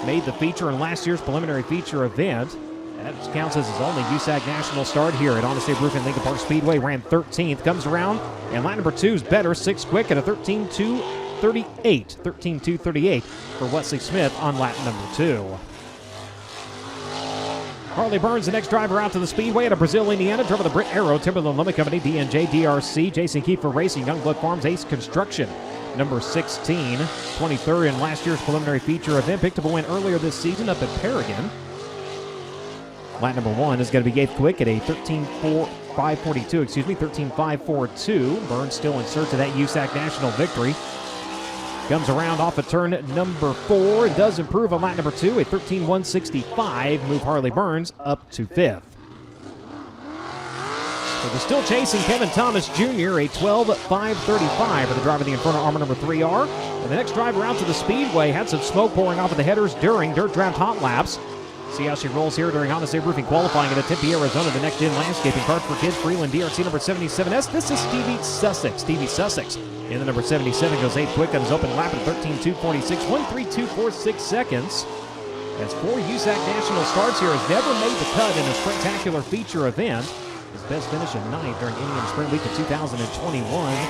Speaker 1: Made the feature in last year's preliminary feature event. That counts as his only USAC National start here at Honest Abe Roofing Lincoln Park Speedway. Ran 13th, comes around, and lap number 2 is better, 6 quick at a 13.238 for Wesley Smith on lap number 2. Harley Burns, the next driver out to the Speedway at Brazil, Indiana. Driver the Britt Arrow, Timberland Limit Company, DNJ, DRC, Jason Kiefer Racing, Youngblood Farms, Ace Construction. Number 16, 23rd in last year's preliminary feature event. Picked up a win earlier this season up at Paragon. Lap number 1 is going to be 8th quick at a 13.542. Burns still in search of that USAC National victory. Comes around off of turn number 4. Does improve on lap number 2, a 13.165. Move Harley Burns up to 5th. So they're still chasing Kevin Thomas Jr., a 12.535 for the driver of the Inferno Armor number 3R. And the next driver out to the Speedway had some smoke pouring off of the headers during Dirt Draft Hot Laps. See how she rolls here during Honest Abe Roofing qualifying at Tempe, Arizona. The Next Gen Landscaping Cart for Kids, Freeland DRC number 77S. This is Stevie Sussex. In the number 77 goes 8 quick on his open lap at 13.246, 1:32.46 seconds. Has 4 USAC national starts here, has never made the cut in a Sprintacular feature event. His best finish in 9th during Indian Sprint Week of 2021.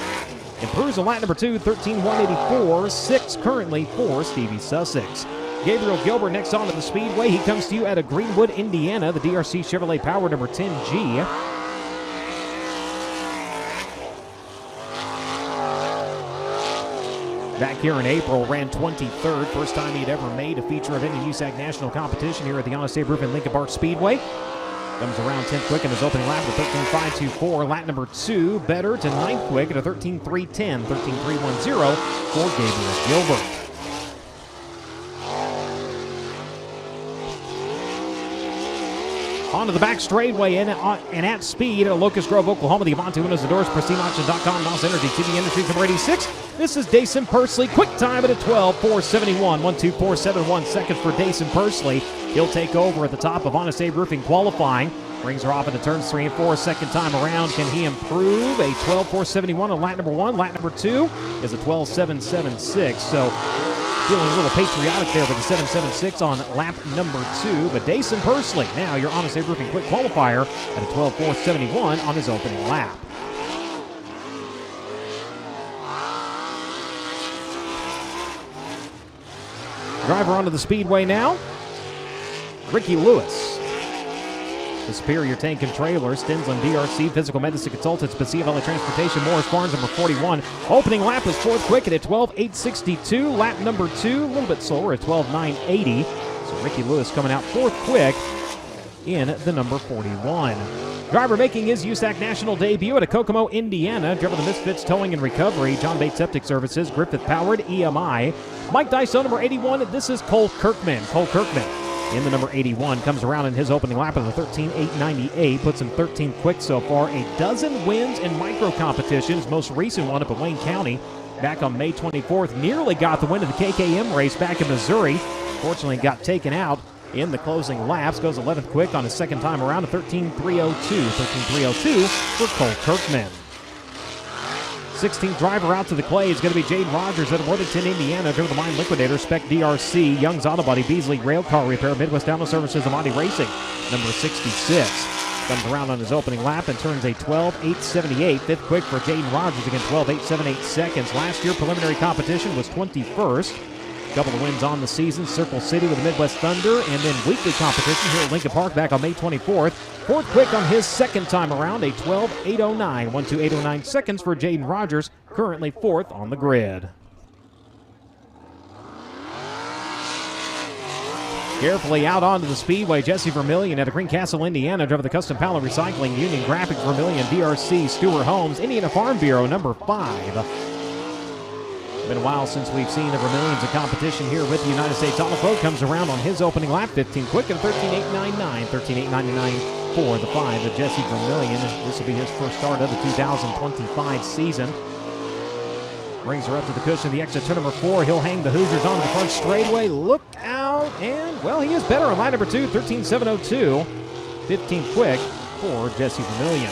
Speaker 1: Improves on lap number 2, 13.184, 6th currently for Stevie Sussex. Gabriel Gilbert next on to the Speedway. He comes to you out of Greenwood, Indiana, the DRC Chevrolet Power number 10G. Back here in April, ran 23rd. First time he'd ever made a feature event in USAC national competition here at the Honest Abe Roofing Lincoln Park Speedway. Comes around 10th quick in his opening lap at a 13.524. Lap number 2, better to 9th quick at a 13.310, 13.310 for Gabriel Gilbert. Onto the back straightway and at speed at Locust Grove, Oklahoma. The Avante Windows and Doors, PristineAuction.com, NOS Energy, TV Industries, number 86. This is Dason Pursley. Quick time at a 12.471. 1.2471 seconds for Dason Pursley. He'll take over at the top of Honest Abe Roofing qualifying. Brings her off into turns 3 and 4. Second time around, can he improve? A 12.471 on lap number 1. Lap number 2 is a 12.776. So feeling a little patriotic there with the 7.76 on lap number 2. But Dason Pursley, now your Honest Abe Roofing quick qualifier at a 12.471 on his opening lap. Driver onto the Speedway now, Ricky Lewis. The Superior Tank and Trailer, Stensland DRC, Physical Medicine Consultants, Basia Valley Transportation, Morris Farms, number 41. Opening lap was 4th quick at a 12.862. Lap number 2, a little bit slower at 12.980. So Ricky Lewis coming out 4th quick in the number 41. Driver making his USAC national debut at a Kokomo, Indiana. Driver the Misfits Towing and Recovery, John Bates Septic Services, Griffith Powered, EMI. Mike Dyson, number 81. This is Cole Kirkman. Cole Kirkman in the number 81 comes around in his opening lap of the 13.898. Puts him 13th quick so far. A dozen wins in micro competitions. Most recent one up at Wayne County back on May 24th. Nearly got the win of the KKM race back in Missouri. Fortunately got taken out in the closing laps. Goes 11th quick on his second time around, a 13.302. 13.302 for Cole Kirkman. 16th driver out to the clay is going to be Jaden Rogers out of Worthington, Indiana. Driven the Mine Liquidator, Spec DRC, Young's Auto Body, Beasley Railcar Repair, Midwest Download Services, Amati Racing, number 66. Comes around on his opening lap and turns a 12.878. 5th quick for Jaden Rogers, again 12.878 seconds. Last year, preliminary competition was 21st. Couple of wins on the season, Circle City with the Midwest Thunder, and then weekly competition here at Lincoln Park back on May 24th. 4th quick on his second time around, a 12.809. 1.2809 seconds for Jaden Rogers, currently 4th on the grid. Carefully out onto the Speedway, Jesse Vermillion out of Greencastle, Indiana. Driver the Custom Pallet Recycling, Union Graphics, Vermillion, DRC, Stewart Homes, Indiana Farm Bureau, number 5. Been a while since we've seen the Vermillions in competition here with the United States Auto Pro. Comes around on his opening lap, 15 quick and 13.899. 13.899 for the 5 of Jesse Vermillion. This will be his first start of the 2025 season. Brings her up to the cushion, the exit turn number 4. He'll hang the Hoosiers onto the front straightaway. Look out, and, well, he is better on line number 2, 13.702. 15 quick for Jesse Vermillion.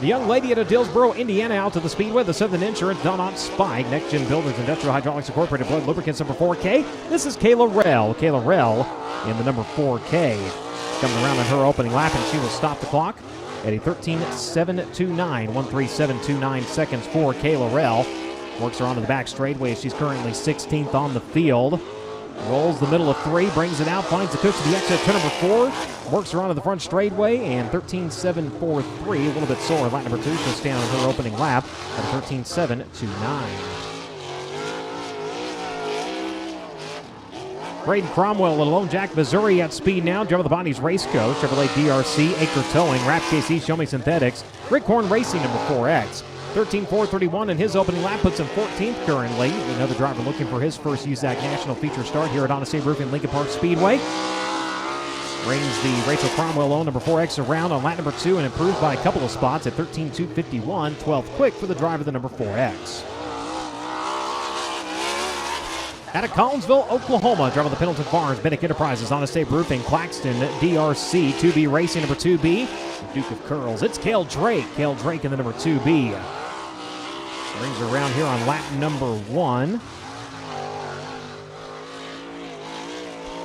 Speaker 1: The young lady out of Dillsboro, Indiana, out to the Speedway. The Southern Insurance, Donut Spike. Next Gen Builders, Industrial Hydraulics Incorporated, Blood Lubricants, number 4K. This is Kayla Rell. Kayla Rell in the number 4K. Coming around on her opening lap, and she will stop the clock at a 13.729. 1.3729 seconds for Kayla Rell. Works her onto the back straightaway. She's currently 16th on the field. Rolls the middle of 3, brings it out, finds the cushion, the exit turn number 4, works her onto the front straightaway, and 13.743, a little bit sore. Lap number 2, she'll stand on her opening lap at 13.729. Braden Cromwell of Lone Jack, Missouri at speed now. Driver the Bonnie's Race Coach, Chevrolet DRC, Acre Towing, Rap KC, Show Me Synthetics, Rick Horn Racing, number 4X. 13.431 in his opening lap, puts him 14th currently. Another driver looking for his first USAC National feature start here at Honest Abe Roofing Lincoln Park Speedway. Brings the Rachel Cromwell on number 4X around on lap number 2 and improves by a couple of spots at 13.251. 12th quick for the driver, the number 4X. Out of Collinsville, Oklahoma, driver the Pendleton Farms, Bennick Enterprises, Honest Abe Roofing, Claxton, DRC, 2B Racing, number 2B, Duke of Curls. It's Cale Drake. Cale Drake in the number 2B. Brings her around here on lap number 1.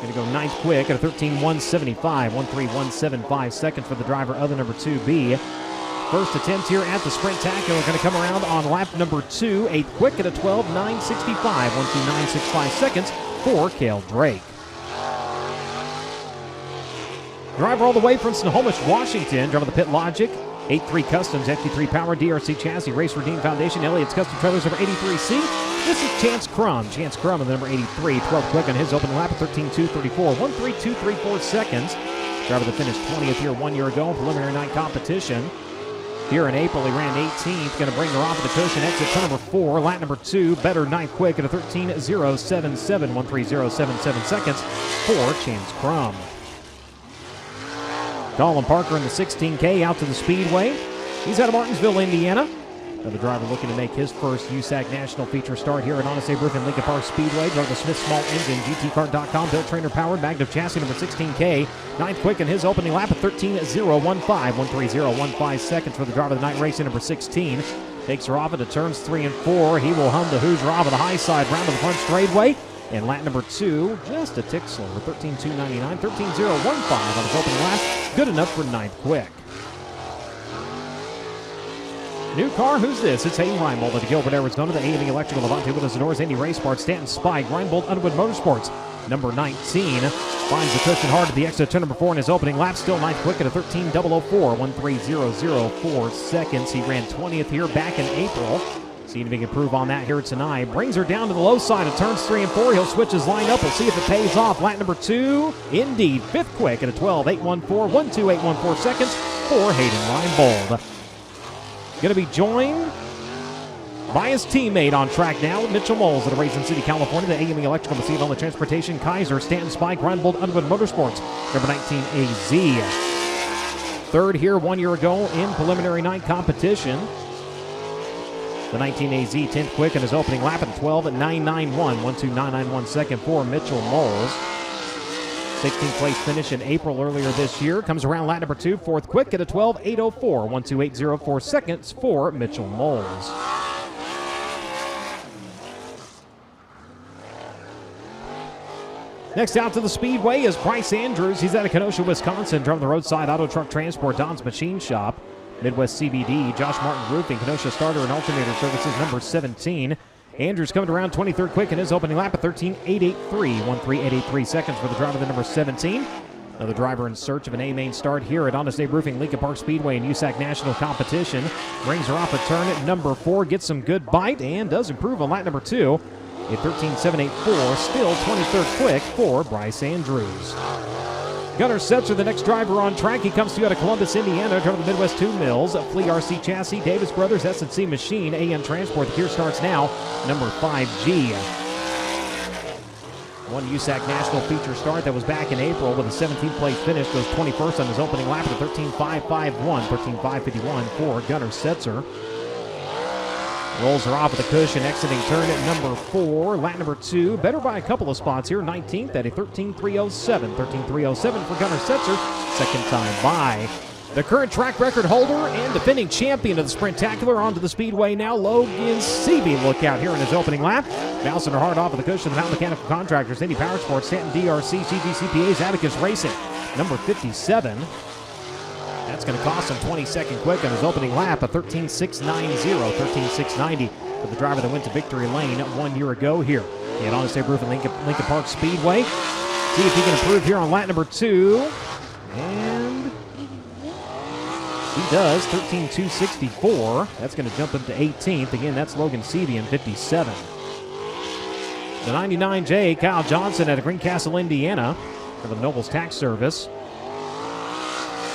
Speaker 1: Going to go ninth quick at a 13.175, 13.175 seconds for the driver of the number 2B. First attempt here at the Sprintacular going to come around on lap number 2. Eighth quick at a 12.965, 12.965 seconds for Cale Drake. Driver all the way from Snohomish, Washington, driver the Pit Logic, 83 Customs, FT3 Power, DRC Chassis, Race Redeem Foundation, Elliott's Custom Trailers number 83C. This is Chance Crum. Chance Crum in the number 83, 12 quick on his opening lap at 13.234, 1.3234 seconds. Driver that finished 20th here 1 year ago in preliminary night competition. Here in April, he ran 18th, going to bring her off of the cushion. Exit turn number 4, lap number 2, better ninth quick at a 13.077, 1.3077 seconds for Chance Crum. Colin Parker in the 16K out to the Speedway. He's out of Martinsville, Indiana. Another driver looking to make his first USAC National Feature start here at Honest Abe Roof and Lincoln Park Speedway. Driver the Smith Small Engine, GTCart.com, built trainer powered, Magnev chassis number 16K. Ninth quick in his opening lap at 13.015, 1.3015 seconds for the driver of the night racing number 16. Takes her off into turns 3 and 4. He will hum the Hoosier off of the high side, round to the front straightaway. And lap number 2, just a tick slower, 13.299, 13.015 on his opening lap. Good enough for ninth quick. New car, who's this? It's Hayden Reinbold at Gilbert, Arizona. The A&E Electrical, Levante Windows and Doors, Indy Race Parts, Stanton Spike, Reinbold Underwood Motorsports. Number 19 finds the cushion hard at the exit turn number 4 in his opening lap. Still ninth quick at a 13.004, 1.3004 seconds. He ran 20th here back in April. Seeing if he can improve on that here tonight. Brings her down to the low side of turns 3 and 4. He'll switch his line up. We'll see if it pays off. Lap number 2, indeed. Fifth quick at a 12.814, 1.2814 seconds for Hayden Reinbold. Going to be joined by his teammate on track now, Mitchell Moles at Raisin City, California. The AME Electrical, the on the Transportation, Kaiser, Stanton Spike, Reinbold, Underwood Motorsports, number 19 AZ. Third here 1 year ago in preliminary night competition. The 19 AZ 10th quick in his opening lap at 12.991, 1.2991 second for Mitchell Moles. 16th place finish in April earlier this year. Comes around lap number 2, fourth quick at a 12.804, 1.2804 seconds for Mitchell Moles. Next out to the Speedway is Bryce Andrews. He's out of Kenosha, Wisconsin, driving the roadside auto truck transport, Don's Machine Shop. Midwest CBD, Josh Martin Roofing, Kenosha Starter and Alternator Services, number 17. Andrews coming around 23rd quick in his opening lap at 13.883, 1.3883 seconds for the driver of the number 17. Another driver in search of an A-main start here at Honest Abe Roofing, Lincoln Park Speedway and USAC National Competition. Brings her off a turn at number 4, gets some good bite, and does improve on lap number 2 at 13.784, still 23rd quick for Bryce Andrews. Gunnar Setzer, the next driver on track. He comes to you out of Columbus, Indiana, driving the Midwest 2 Mills, Flea RC Chassis, Davis Brothers, S&C Machine, AN Transport. The gear starts now, number 5G. One USAC National Feature start that was back in April with a 17th place finish. Goes 21st on his opening lap at 13.551, 13.551 for Gunnar Setzer. Rolls her off of the cushion, exiting turn at number 4. Lap number 2, better by a couple of spots here. 19th at a 13.307. 13.307 for Gunnar Setzer, second time by. The current track record holder and defending champion of the Sprintacular onto the Speedway now, Logan Seavey. Look out here in his opening lap. Bouncing her hard off of the cushion. The Mountain Mechanical Contractors, Indy Power Sports, Stanton DRC, CGCPA's Abacus Racing, number 57. That's going to cost him 22nd quick on his opening lap, a 13.690, 13.690 for the driver that went to victory lane 1 year ago here at Honest Abe Roof and Lincoln Park Speedway. See if he can improve here on lap number 2. And he does, 13.264. That's going to jump him to 18th. Again, that's Logan Seavey in 57. The 99J, Kyle Johnson out of Greencastle, Indiana, for the Nobles Tax Service.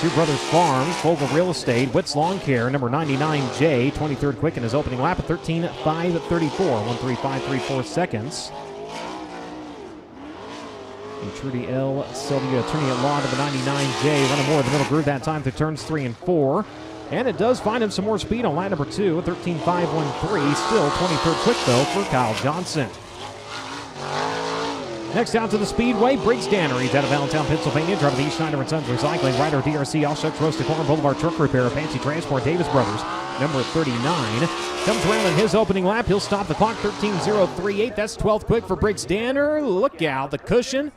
Speaker 1: Two Brothers Farms, Vogel Real Estate, Witts Lawn Care, number 99J, 23rd quick in his opening lap at 13.534, 1.3534 seconds. And Trudy L. Sylvia, attorney at law to the 99J, running more in the middle groove that time through turns 3 and 4. And it does find him some more speed on lap number 2 at 13.513, still 23rd quick though for Kyle Johnson. Next out to the Speedway, Briggs Danner. He's out of Allentown, Pennsylvania, driving the E. Schneider & Sons Recycling, Ryder DRC, All Shucks, Roasted Corn, Boulevard Truck Repair, Fancy Transport, Davis Brothers, number 39. Comes around in his opening lap. He'll stop the clock, 13.038. That's 12th quick for Briggs Danner. Look out, the cushion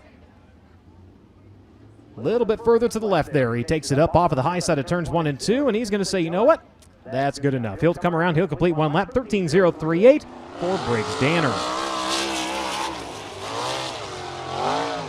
Speaker 1: A little bit further to the left there. He takes it up off of the high side of turns 1 and 2, and he's going to say, you know what? That's good enough. He'll come around. He'll complete one lap. 13.038 for Briggs Danner.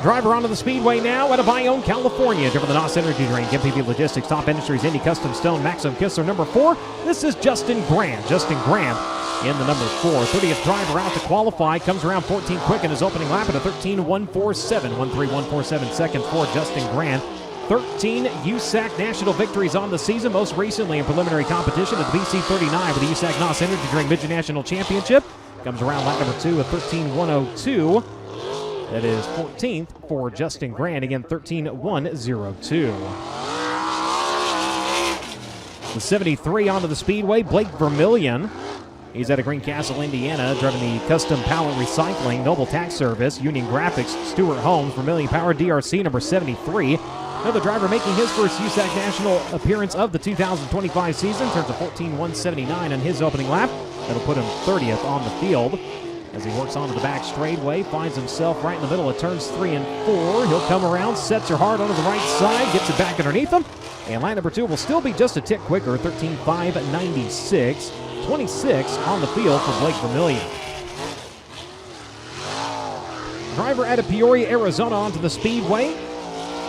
Speaker 1: Driver onto the Speedway now out of Ione, California. Driven the NOS Energy Drink, MPV Logistics, Top Industries, Indy Custom Stone, Maxim Kistler, number 4. This is Justin Grant. Justin Grant in the number 4. 30th driver out to qualify. Comes around 14 quick in his opening lap at a 13.147. 13.147 seconds for Justin Grant. 13 USAC national victories on the season, most recently in preliminary competition at the BC39 with the USAC NOS Energy Drink Midget National Championship. Comes around lap number 2 at 13.102. That is 14th for Justin Grant, again 13.102. The 73 onto the Speedway, Blake Vermillion. He's out of Greencastle, Indiana, driving the Custom Pallet Recycling, Noble Tax Service, Union Graphics, Stuart Holmes, Vermillion Power DRC number 73. Another driver making his first USAC national appearance of the 2025 season, turns a 14.179 on his opening lap. That'll put him 30th on the field. As he works onto the back straightaway, finds himself right in the middle of turns 3 and 4. He'll come around, sets her hard onto the right side, gets it back underneath him. And line number 2 will still be just a tick quicker, 13.596. 26 on the field for Blake Vermillion. Driver out of Peoria, Arizona onto the Speedway.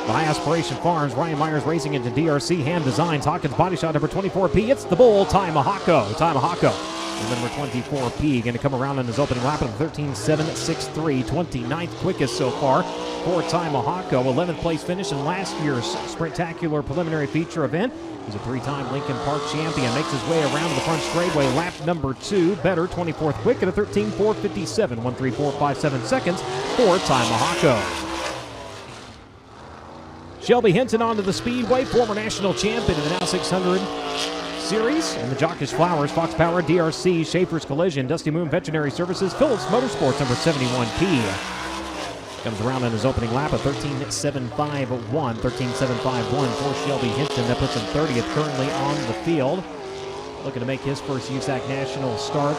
Speaker 1: High Aspiration Farms, Ryan Myers Racing into DRC Hand Designs, Hawkins Body Shop number 24P. It's the bull, Ty Mahako. And number 24P going to come around in his opening lap of 13.763, 29th quickest so far for Ty Mahako. 11th place finish in last year's Sprintacular preliminary feature event. He's a 3-time Lincoln Park champion. Makes his way around to the front straightaway. Lap number 2, better, 24th quick at a 13.457, 1:34.57 seconds for Ty Mahako. Shelby Hinton onto the Speedway, former national champion in the Now 600 Series. And the Jockish Flowers, Fox Power, DRC, Schaefer's Collision, Dusty Moon Veterinary Services, Phillips Motorsports, number 71P. Comes around in his opening lap, a 13.751 for Shelby Hinton. That puts him 30th currently on the field. Looking to make his first USAC national start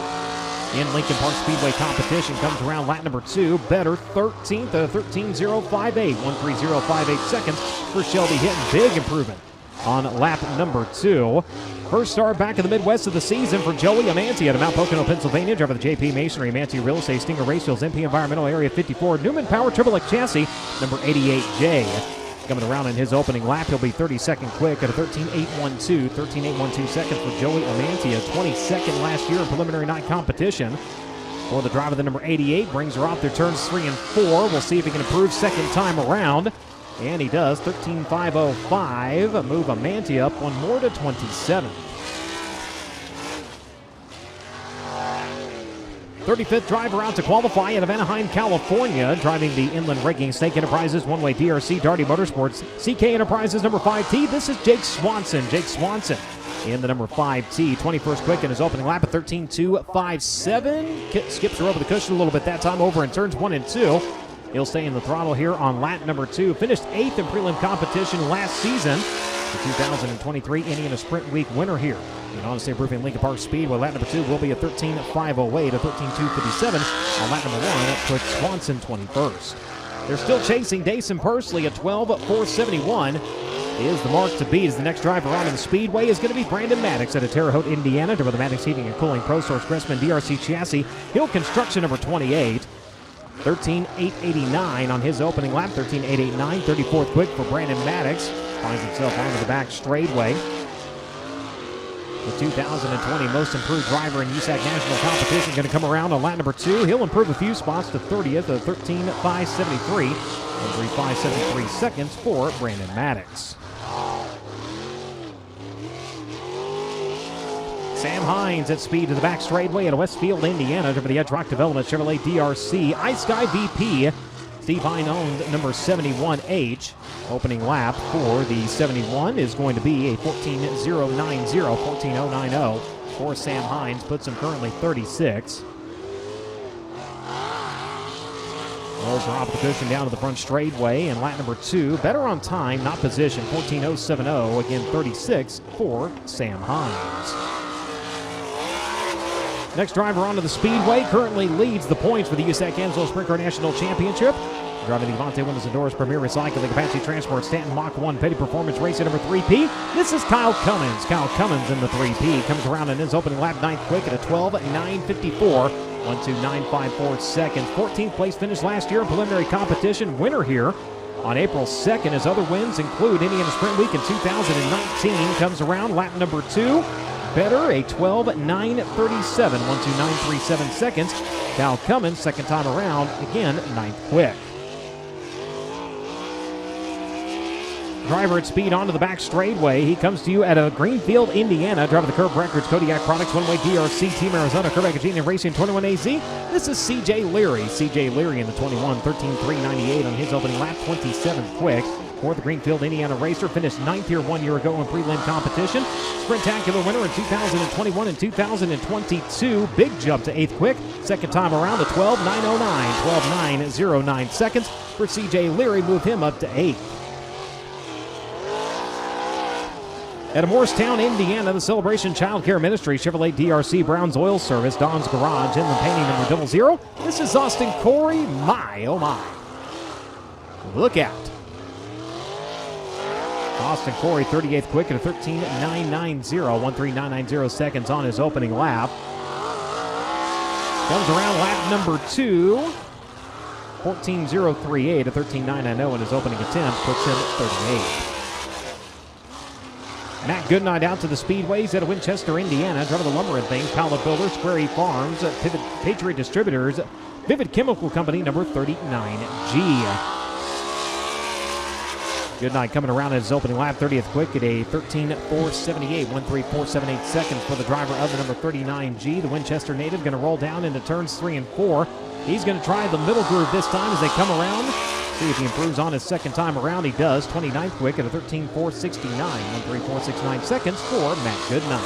Speaker 1: in Lincoln Park Speedway competition. Comes around lap number 2, better, 13th at a 13.058, 1:30.58 seconds for Shelby Hinton. Big improvement on lap number 2. First start back in the Midwest of the season for Joey Amanti out of Mount Pocono, Pennsylvania. Driver of the JP Masonry, Amanti Real Estate, Stinger Racefields, MP Environmental Area 54, Newman Power Triple X Chassis, number 88J. Coming around in his opening lap, he'll be 32nd quick at a 13.812, 13.812 seconds for Joey Amanti, a 22nd last year in preliminary night competition. For the driver, the number 88, brings her off their turns 3 and 4. We'll see if he can improve second time around. And he does, 13.505. Move Amanti up one more to 27. 35th driver out to qualify out of Anaheim, California, driving the Inland Rigging, Snake Enterprises, One-Way DRC, Darty Motorsports, CK Enterprises, number 5T. This is Jake Swanson. Jake Swanson in the number 5T. 21st quick in his opening lap at 13.257. Skips her over the cushion a little bit that time over in turns 1 and 2. He'll stay in the throttle here on lap number 2. Finished 8th in prelim competition last season. The 2023 Indiana Sprint Week winner here in Honest State Roofing Lincoln Park Speedway. Lap number 2 will be a 13.508, a 13.257. On lap number 1, that puts Swanson 21st. They're still chasing Dason Pursley at 12.471. Is the mark to beat as the next driver onto the Speedway is going to be Brandon Maddox out of Terre Haute, Indiana. Driver of the Maddox Heating and Cooling Pro Source Gressman DRC Chassis. Hill Construction number 28. 13.889 on his opening lap, 13.889, 34th quick for Brandon Maddox. Finds himself onto the back straightaway. The 2020 most improved driver in USAC National Competition going to come around on lap number 2. He'll improve a few spots to 30th at 13.573, 13.573 seconds for Brandon Maddox. Sam Hines at speed to the back straightaway at Westfield, Indiana, driven the Edge Rock Development Chevrolet DRC. Ice Sky VP, Steve Hine owned number 71H. Opening lap for the 71 is going to be a 14.090, 14.090 for Sam Hines. Puts him currently 36. Rolls her off the cushion down to the front straightaway, and lap number 2, better on time, not position, 14.070, again 36 for Sam Hines. Next driver onto the Speedway currently leads the points for the USAC Kansas Sprint Car National Championship. Driving the Avante Windows and Doors Premier Recycling Apache Transport Stanton Mach 1 Petty Performance Racing number 3P. This is Kyle Cummins. Kyle Cummins in the 3P. Comes around in his opening lap 9th quick at a 12.954. 12954 seconds. 14th place finish last year in preliminary competition. Winner here on April 2nd. His other wins include Indiana Sprint Week in 2019. Comes around lap number 2. Better, a 12.937. 12937 seconds. Kyle Cummins, second time around, again, 9th quick. Driver at speed onto the back straightaway. He comes to you at a Greenfield, Indiana. Driver the Curb Records, Kodiak Products, One-Way DRC, Team Arizona, Curb Agagene Racing 21AZ. This is CJ Leary. CJ Leary in the 21, 13.398 on his opening lap, 27th quick. For the Greenfield, Indiana racer, finished 9th here 1 year ago in prelim competition. Sprintacular winner in 2021 and 2022. Big jump to 8th quick. Second time around, the 12.909, 12.909 seconds for CJ Leary. Move him up to 8th. At Morristown, Indiana, the Celebration Child Care Ministry, Chevrolet DRC, Brown's Oil Service, Don's Garage, Inland Painting number 00. This is Austin Corey. My, oh my. Look out. Austin Corey, 38th quick at a 13.990, 13990 seconds on his opening lap. Comes around lap number 2. 14.038, a 13.990 in his opening attempt, puts him at 38th. Matt Goodnight out to the Speedways at Winchester, Indiana. Driver the Lumber and Things, Pallet Builder, Square E Farms, Pivot Patriot Distributors, Vivid Chemical Company, number 39G. Goodnight coming around at his opening lap, 30th quick at a 13.478, 13478 seconds for the driver of the number 39G. The Winchester native going to roll down into turns 3 and 4. He's going to try the middle groove this time as they come around. See if he improves on his second time around. He does. 29th quick at a 13.469, 13469 seconds for Matt Goodnight.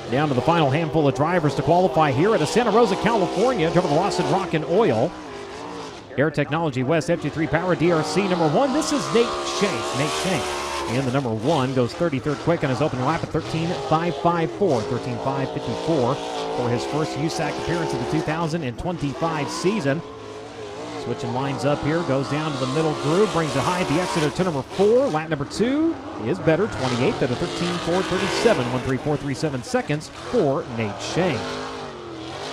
Speaker 1: Down to the final handful of drivers to qualify here at Santa Rosa, California. Driver the Lawson Rock and Oil. Air Technology West FG3 Power DRC number 1. This is Nate Shank. Nate Shank. And the number 1 goes 33rd quick on his opening lap at 13.554, 13.554 for his first USAC appearance of the 2025 season. Switching lines up here, goes down to the middle groove, brings it high at the exit of turn number 4. Lap number 2 is better, 28th at a 13.437, 13437 seconds for Nate Shank.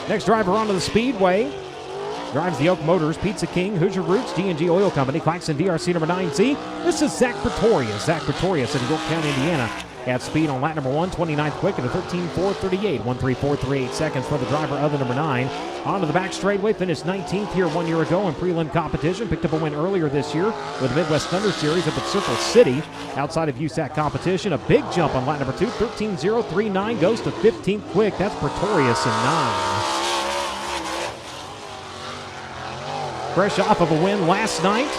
Speaker 1: Next driver onto the Speedway. Drives the Oak Motors, Pizza King, Hoosier Roots, G&G Oil Company, Claxon DRC number 9C. This is Zach Pretorius. Zach Pretorius in Yorktown, Indiana. At speed on lap number 1, 29th quick at a 13.438, 13438 seconds for the driver of the number 9. Onto the back straightaway, finished 19th here 1 year ago in prelim competition. Picked up a win earlier this year with the Midwest Thunder Series up at Circle City. Outside of USAC competition, a big jump on lap number 2, 13.039, goes to 15th quick. That's Pretorius in 9. Fresh off of a win last night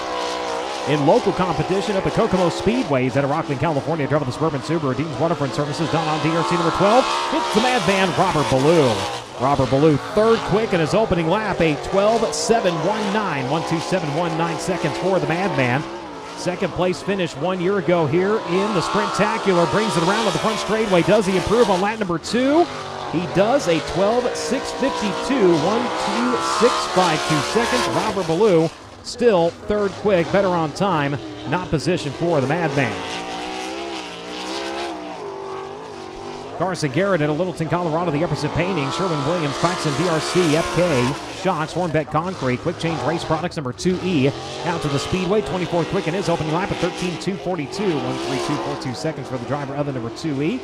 Speaker 1: in local competition up at Kokomo Speedways at Rockland, California. Driver the Suburban Subaru, Dean's Waterfront Services, done on DRC number 12. It's the madman, Robert Ballou. Robert Ballou, 3rd quick in his opening lap, a 12.719, 12719 seconds for the madman. Second place finish 1 year ago here in the Sprintacular. Brings it around to the front straightaway. Does he improve on lap number 2? He does, a 12.652, 12652 seconds. Robert Ballou still 3rd quick, better on time, not positioned for the madman. Carson Garrett at a Littleton, Colorado, the Epperson Painting, Sherwin-Williams, Claxon DRC, FK, Shocks, Hornbeck Concrete, Quick Change Race Products number 2E. Out to the Speedway, 24th quick in his opening lap at 13.242, 13242 seconds for the driver of the number 2E.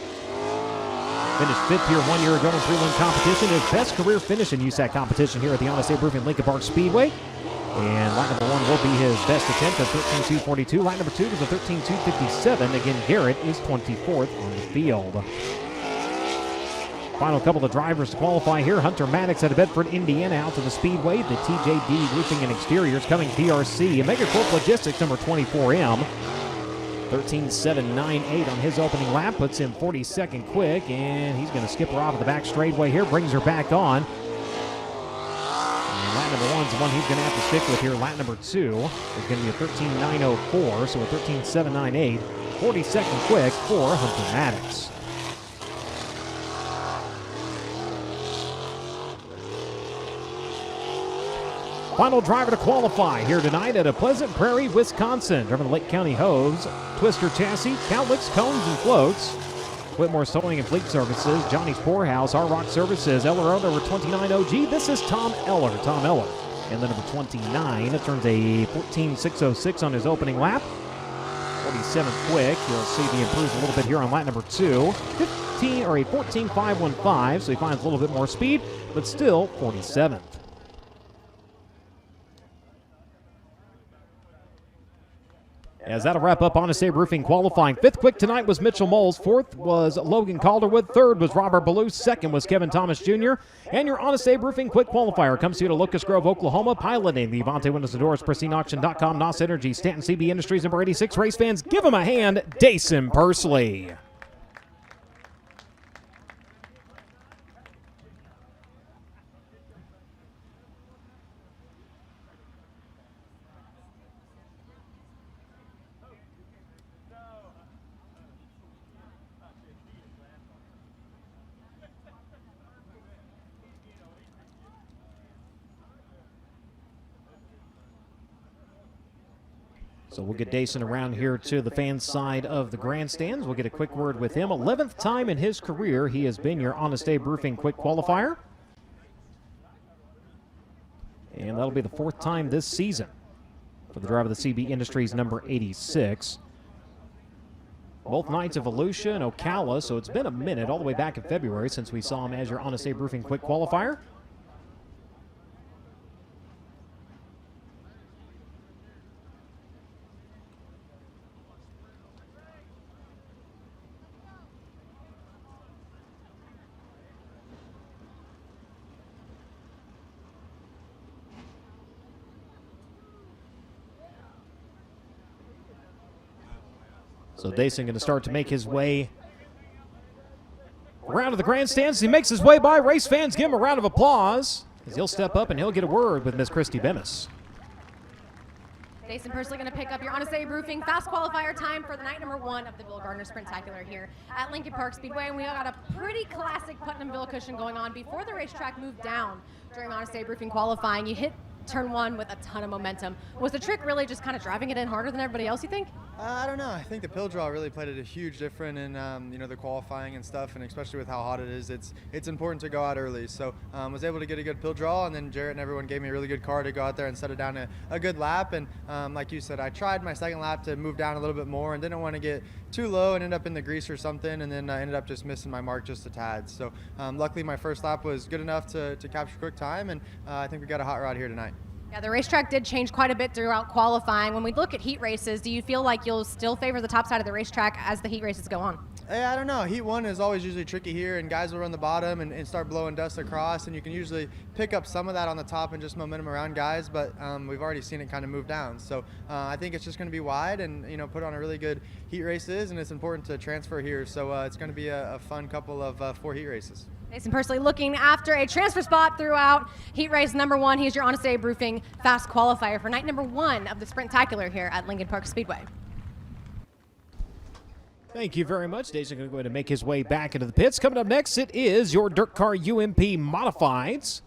Speaker 1: Finished 5th here 1 year ago in prelim competition. His best career finish in USAC competition here at the Honest Abe Roofing Lincoln Park Speedway. And lap number 1 will be his best attempt at 13.242. Lap number 2 is a 13.257. Again, Garrett is 24th on the field. Final couple of drivers to qualify here. Hunter Maddox out of Bedford, Indiana, out to the Speedway. The TJD Roofing and Exteriors coming DRC. Megacorp Logistics number 24M. 13.798 on his opening lap, puts him 42nd quick, and he's going to skip her off at the back straightaway here, brings her back on. And lap number 1 is the one he's going to have to stick with here. Lap number 2 is going to be a 13.904, so a 13.798, 42nd quick for Hunter Maddox. Final driver to qualify here tonight at a Pleasant Prairie, Wisconsin. Driving the Lake County Hose, Twister Chassis, Cowlicks, Cones, and Floats. Whitmore's Towing and Fleet Services, Johnny's Poorhouse, Our Rock Services, Eller number 29 OG. This is Tom Eller. And the number 29, it turns a 14.606 on his opening lap. 47 quick. You'll see the improves a little bit here on lap number 2. 14.515, so he finds a little bit more speed, but still 47th. As that'll wrap up Honest Abe Roofing qualifying. 5th quick tonight was Mitchell Moles. 4th was Logan Calderwood. 3rd was Robert Ballou. 2nd was Kevin Thomas Jr. And your Honest Abe Roofing quick qualifier comes to you to Locust Grove, Oklahoma, piloting the Avante Windows and Doors, PristineAuction.com, NOS Energy, Stanton CB Industries, number 86. Race fans, give him a hand, Dason Pursley. So we'll get Dason around here to the fan side of the grandstands. We'll get a quick word with him. 11th time in his career he has been your Honest Abe Roofing quick qualifier. And that'll be the 4th time this season for the driver of the CB Industries, number 86. Both nights of Volusia and Ocala, so it's been a minute, all the way back in February, since we saw him as your Honest Abe Roofing quick qualifier. So Dason going to start to make his way around to the grandstands. He makes his way by. Race fans, give him a round of applause as he'll step up and he'll get a word with Miss Christy Bemis.
Speaker 3: Dason Pursley going to pick up your Honest Abe Roofing fast qualifier time for the night number 1 of the Gardner Sprintacular here at Lincoln Park Speedway. And we got a pretty classic Putnamville cushion going on before the racetrack moved down during Honest Abe Roofing qualifying. You hit turn 1 with a ton of momentum. Was the trick really just kind of driving it in harder than everybody else, you think?
Speaker 4: I don't know. I think the pill draw really played a huge difference in the qualifying and stuff, and especially with how hot it is, it's important to go out early. So was able to get a good pill draw, and then Jarrett and everyone gave me a really good car to go out there and set it down a good lap. And like you said, I tried my second lap to move down a little bit more and didn't want to get too low and end up in the grease or something, and then I ended up just missing my mark just a tad. So luckily my first lap was good enough to capture quick time, and I think we got a hot rod here tonight.
Speaker 3: Yeah, the racetrack did change quite a bit throughout qualifying. When we look at heat races, do you feel like you'll still favor the top side of the racetrack as the heat races go on?
Speaker 4: I don't know. Heat 1 is always usually tricky here, and guys will run the bottom and start blowing dust across, and you can usually pick up some of that on the top and just momentum around guys, but we've already seen it kind of move down. So I think it's just going to be wide and put on a really good heat races, and it's important to transfer here. So it's going to be a fun couple of 4 heat races.
Speaker 3: Dason Pursley looking after a transfer spot throughout heat race number 1. He's your Honest Abe Roofing fast qualifier for night number 1 of the Sprintacular here at Lincoln Park Speedway.
Speaker 1: Thank you very much. Dason going to go ahead and make his way back into the pits. Coming up next, it is your Dirt Car UMP Modifieds.